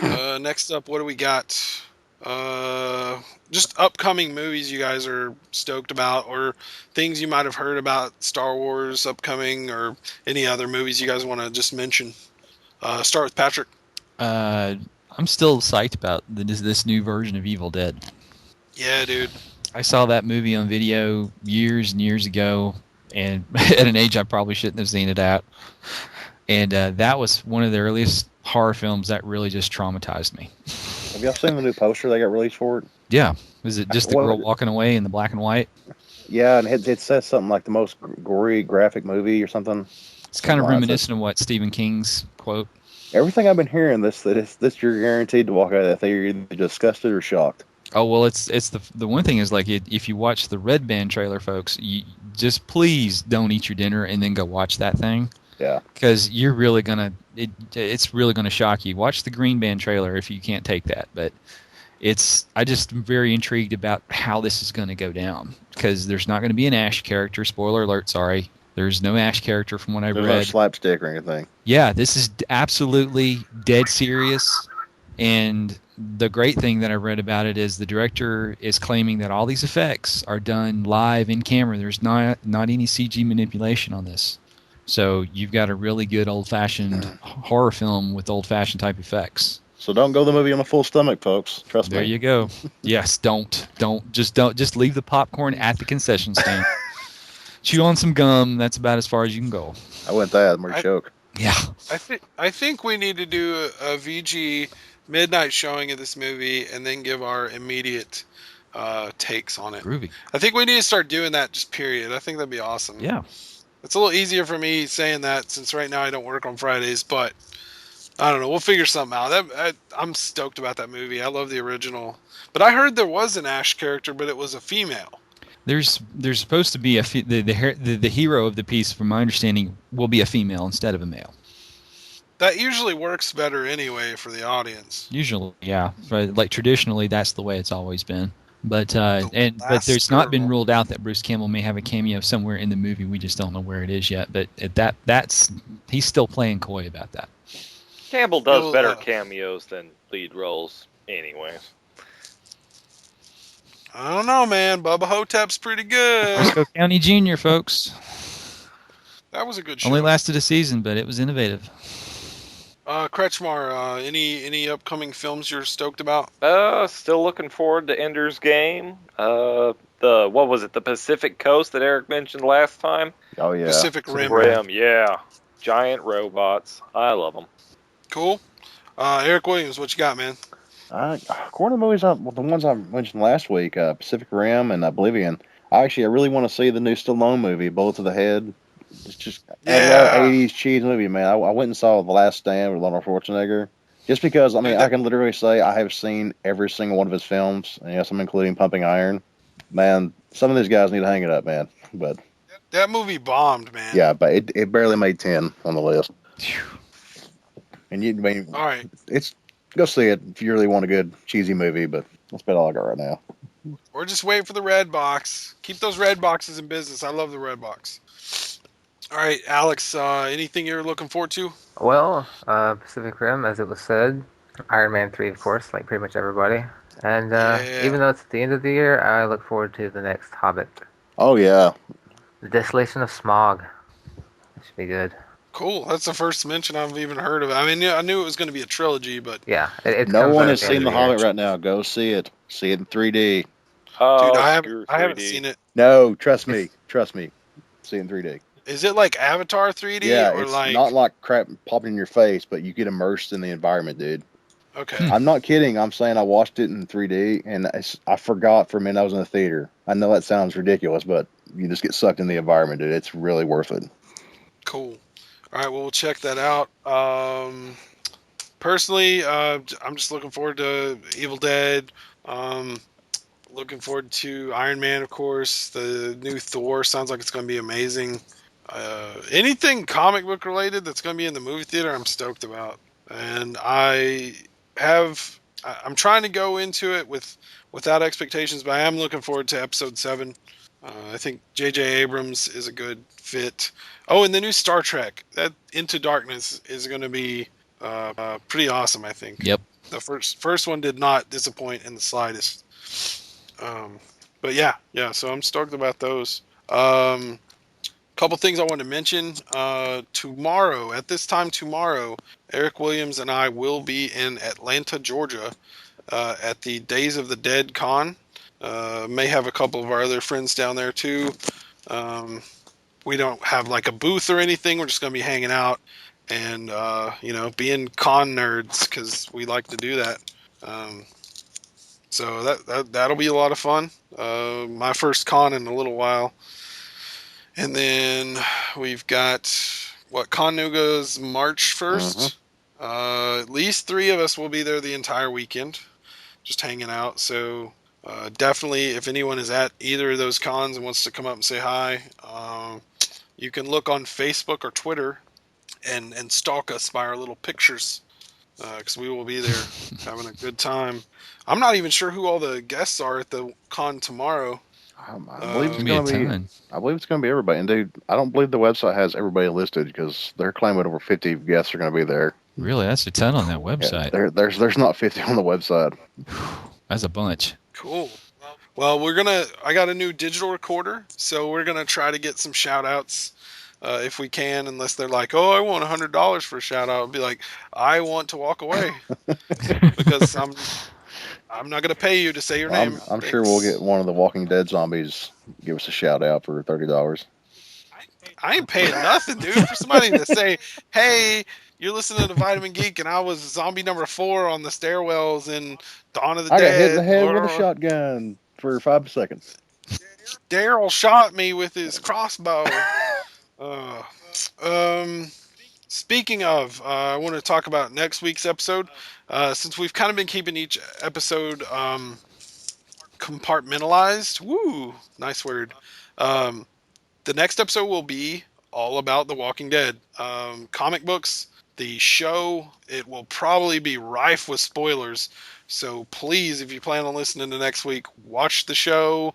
Next up, what do we got? Just upcoming movies you guys are stoked about, or things you might have heard about Star Wars upcoming, or any other movies you guys want to just mention. Start with Patrick. I'm still psyched about this new version of Evil Dead. Yeah, dude. I saw that movie on video years and years ago, and at an age I probably shouldn't have seen it at. And that was one of the earliest horror films that really just traumatized me. Have y'all seen the new poster they got released for it? Yeah. Was it just the girl walking away in the black and white? Yeah, and it says something like the most gory graphic movie or something. It's kind of reminiscent of what Stephen King's quote. Everything I've been hearing, this you're guaranteed to walk out of that thing, you're either disgusted or shocked. Oh, well, it's the one thing is, like, if you watch the Red Band trailer, folks, you just please don't eat your dinner and then go watch that thing. Yeah. Because you're really it's really gonna shock you. Watch the Green Band trailer if you can't take that. But I just am very intrigued about how this is gonna go down, because there's not gonna be an Ash character. Spoiler alert, sorry. There's no Ash character from what I've read. There's no slapstick or anything. Yeah, this is absolutely dead serious. And the great thing that I read about it is the director is claiming that all these effects are done live in camera. There's not any CG manipulation on this. So you've got a really good old-fashioned horror film with old-fashioned type effects. So don't go to the movie on a full stomach, folks. Trust me. There you go. Yes, don't. Just leave the popcorn at the concession stand. Chew on some gum. That's about as far as you can go. I went that. I'm already choke. Yeah. I think we need to do a VG midnight showing of this movie and then give our immediate takes on it. Groovy. I think we need to start doing that, just period. I think that'd be awesome. Yeah. It's a little easier for me saying that since right now I don't work on Fridays, but I don't know. We'll figure something out. I'm stoked about that movie. I love the original. But I heard there was an Ash character, but it was a female. There's supposed to be the hero of the piece, from my understanding, will be a female instead of a male. That usually works better anyway for the audience. Usually, yeah. But like traditionally, that's the way it's always been. But there's not been ruled out that Bruce Campbell may have a cameo somewhere in the movie. We just don't know where it is yet. But he's still playing coy about that. Campbell does better cameos than lead roles, anyways. I don't know, man. Bubba Hotep's pretty good. Frisco County Jr., folks. That was a good show. Only lasted a season, but it was innovative. Kretschmar, any upcoming films you're stoked about? Still looking forward to Ender's Game. What was it? The Pacific Coast that Eric mentioned last time? Oh yeah. Pacific Rim. Yeah. Giant robots. I love them. Cool. Eric Williams, what you got, man? According to the movies, the ones I mentioned last week, Pacific Rim and Oblivion. I really want to see the new Stallone movie, Bullet to the Head. It's just a 80s cheese movie, man. I went and saw The Last Stand with Arnold Schwarzenegger. Just because, I can literally say I have seen every single one of his films. And yes, I'm including Pumping Iron. Man, some of these guys need to hang it up, man. But that movie bombed, man. Yeah, but it barely made 10 on the list. And all right. Go see it if you really want a good cheesy movie, but that's about all I got right now. Or just wait for the red box. Keep those red boxes in business. I love the red box. All right, Alex, anything you're looking forward to? Well, Pacific Rim, as it was said. Iron Man 3, of course, like pretty much everybody. And even though it's at the end of the year, I look forward to the next Hobbit. Oh, yeah. The Desolation of Smaug. It should be good. Cool. That's the first mention I've even heard of. I mean, I knew it was going to be a trilogy, but... Yeah. No one has seen The Hobbit right now. Go see it. See it in 3D. Dude, I haven't seen it. No, trust me. Trust me. See it in 3D. Is it like Avatar 3D? Yeah, or it's like... not like crap popping in your face, but you get immersed in the environment, dude. Okay. I'm not kidding. I'm saying I watched it in 3D, and I forgot for a minute I was in the theater. I know that sounds ridiculous, but you just get sucked in the environment, dude. It's really worth it. Cool. All right, well, we'll check that out. Personally, I'm just looking forward to Evil Dead. Looking forward to Iron Man, of course. The new Thor sounds like it's going to be amazing. Anything comic book related that's going to be in the movie theater, I'm stoked about. And I'm trying to go into it without expectations, but I am looking forward to episode 7. I think J.J. Abrams is a good fit. Oh, and the new Star Trek, that Into Darkness, is going to be pretty awesome, I think. Yep. The first one did not disappoint in the slightest. But yeah, so I'm stoked about those. Couple things I wanted to mention. Tomorrow, at this time tomorrow, Eric Williams and I will be in Atlanta, Georgia, at the Days of the Dead con. May have a couple of our other friends down there too. We don't have like a booth or anything. We're just going to be hanging out and, being con nerds because we like to do that. So that'll be a lot of fun. My first con in a little while. And then we've got Connuga's March 1st. At least 3 of us will be there the entire weekend, just hanging out. So definitely, if anyone is at either of those cons and wants to come up and say hi, you can look on Facebook or Twitter and stalk us by our little pictures, because we will be there having a good time. I'm not even sure who all the guests are at the con tomorrow. I believe it's going to be. I believe it's going to be everybody. And dude, I don't believe the website has everybody listed because they're claiming over 50 guests are going to be there. Really, that's a ton on that website. Yeah, there's not 50 on the website. That's a bunch. Cool. Well, I got a new digital recorder, so we're gonna try to get some shout outs if we can, unless they're like, oh, I want $100 for a shout out. I'll be like, I want to walk away because I'm not going to pay you to say your name. I'm sure we'll get one of the Walking Dead zombies give us a shout out for $30. I ain't paying nothing, dude, for somebody to say, hey, you're listening to Vitamin Geek, and I was zombie number 4 on the stairwells in Dawn of the Dead. I got hit in the head with a shotgun for 5 seconds. Daryl shot me with his crossbow. Speaking of, I want to talk about next week's episode. Since we've kind of been keeping each episode compartmentalized. Woo! Nice word. The next episode will be all about The Walking Dead. Comic books, the show, it will probably be rife with spoilers. So please, if you plan on listening to next week, watch the show,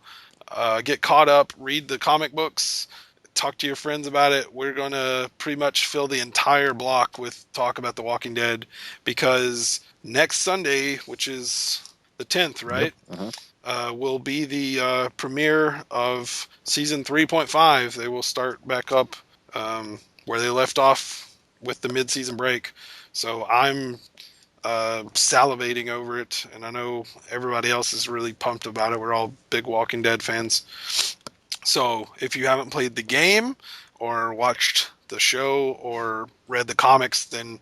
get caught up, read the comic books, talk to your friends about it. We're going to pretty much fill the entire block with talk about The Walking Dead because next Sunday, which is the 10th, right? Yep. Will be the premiere of season 3.5. They will start back up where they left off with the mid-season break. So I'm salivating over it, and I know everybody else is really pumped about it. We're all big Walking Dead fans. So if you haven't played the game or watched the show or read the comics, then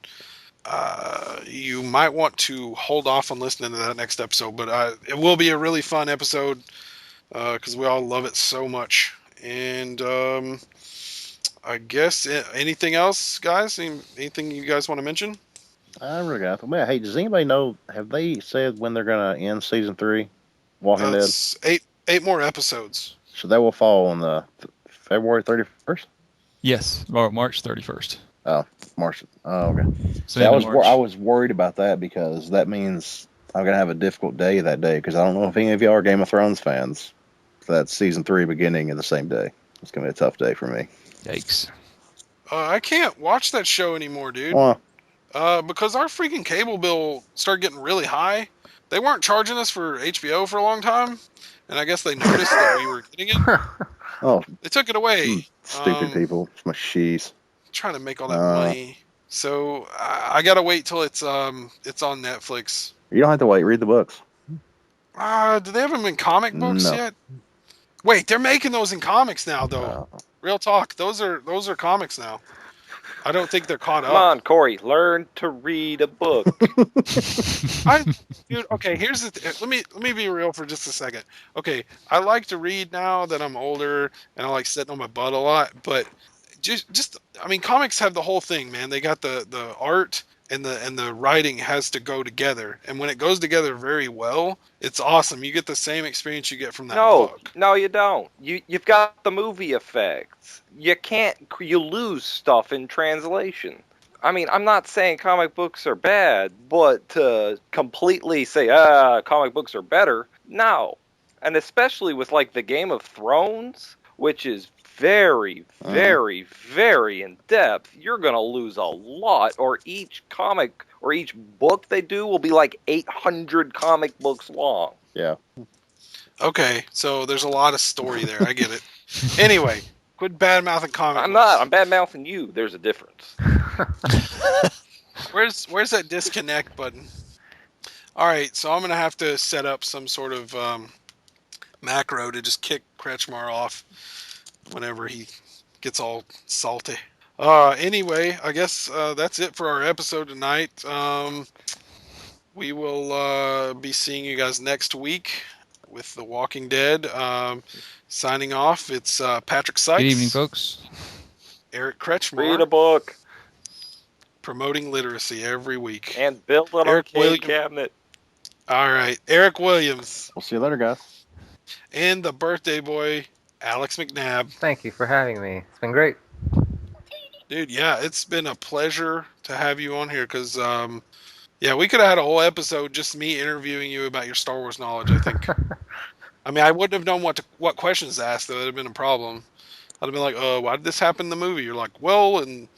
you might want to hold off on listening to that next episode. But it will be a really fun episode because we all love it so much. And I guess anything else, guys? Anything you guys want to mention? I really got to. Hey, does anybody know? Have they said when they're going to end season 3, Walking Dead? 8 more episodes. So that will fall on the February 31st. Yes, or March 31st. Oh, March. Oh, okay. So See, I was worried about that because that means I'm gonna have a difficult day that day because I don't know if any of y'all are Game of Thrones fans. So that's season 3 beginning in the same day. It's gonna be a tough day for me. Yikes! I can't watch that show anymore, dude. Because our freaking cable bill started getting really high. They weren't charging us for HBO for a long time, and I guess they noticed that we were getting it. Oh, they took it away. Stupid people. It's my shees. Trying to make all that money. So I gotta wait till it's on Netflix. You don't have to wait. Read the books. Do they have them in comic books yet? Wait, they're making those in comics now, though. Real talk. Those are comics now. I don't think they're caught up. Come on, Corey, learn to read a book. Dude, okay, here's the let me be real for just a second. Okay, I like to read now that I'm older and I like sitting on my butt a lot, but I mean, comics have the whole thing, man. They got the art and the writing has to go together, and when it goes together very well, it's awesome. You get the same experience you get from that book. No, you don't. You've got the movie effects. You lose stuff in translation. I mean, I'm not saying comic books are bad, but to completely say, comic books are better, no. And especially with, like, the Game of Thrones, which is very, very, very in-depth, you're going to lose a lot, or each comic, or each book they do will be like 800 comic books long. Yeah. Okay, so there's a lot of story there. I get it. Anyway, quit bad-mouthing comic books. I'm not. I'm bad-mouthing you. There's a difference. Where's that disconnect button? All right, so I'm going to have to set up some sort of macro to just kick Kretschmar off whenever he gets all salty. Anyway, I guess that's it for our episode tonight. We will be seeing you guys next week with The Walking Dead. Signing off, it's Patrick Sykes. Good evening, folks. Eric Kretschmar. Read a book. Promoting literacy every week. And build an arcade cabinet. All right. Eric Williams. We'll see you later, guys. And the birthday boy, Alex McNabb. Thank you for having me. It's been great. Dude, yeah, it's been a pleasure to have you on here because, we could have had a whole episode just me interviewing you about your Star Wars knowledge, I think. I mean, I wouldn't have known what questions to ask, though. It would have been a problem. I'd have been like, why did this happen in the movie? You're like, well, in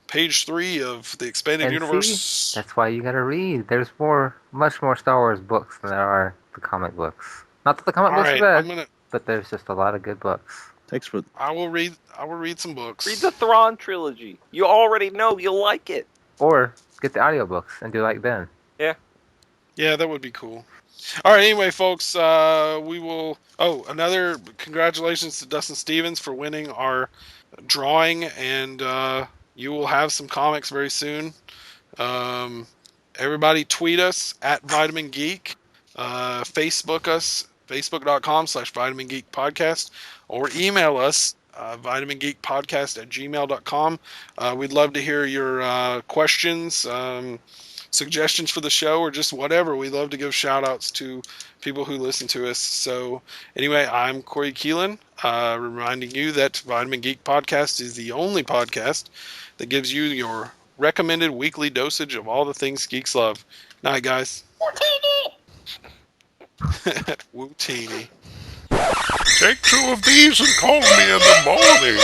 page 3 of the expanded universe. See, that's why you gotta read. There's much more Star Wars books than there are the comic books. Not that the comic books are bad, but there's just a lot of good books. I will read some books. Read the Thrawn trilogy. You already know you'll like it. Or get the audiobooks and do like Ben. Yeah. Yeah, that would be cool. All right, anyway, folks, we will... Oh, another congratulations to Dustin Stevens for winning our drawing, and you will have some comics very soon. Everybody tweet us at Vitamin Geek. Facebook us, facebook.com/Vitamin Geek Podcast, or email us, vitamingeekpodcast@gmail.com. We'd love to hear your questions, suggestions for the show, or just whatever. We love to give shout outs to people who listen to us. So anyway, I'm Corey Keelan, reminding you that Vitamin Geek Podcast is the only podcast that gives you your recommended weekly dosage of all the things geeks love. Night, guys. Woo-teeny. Take 2 of these and call me in the morning.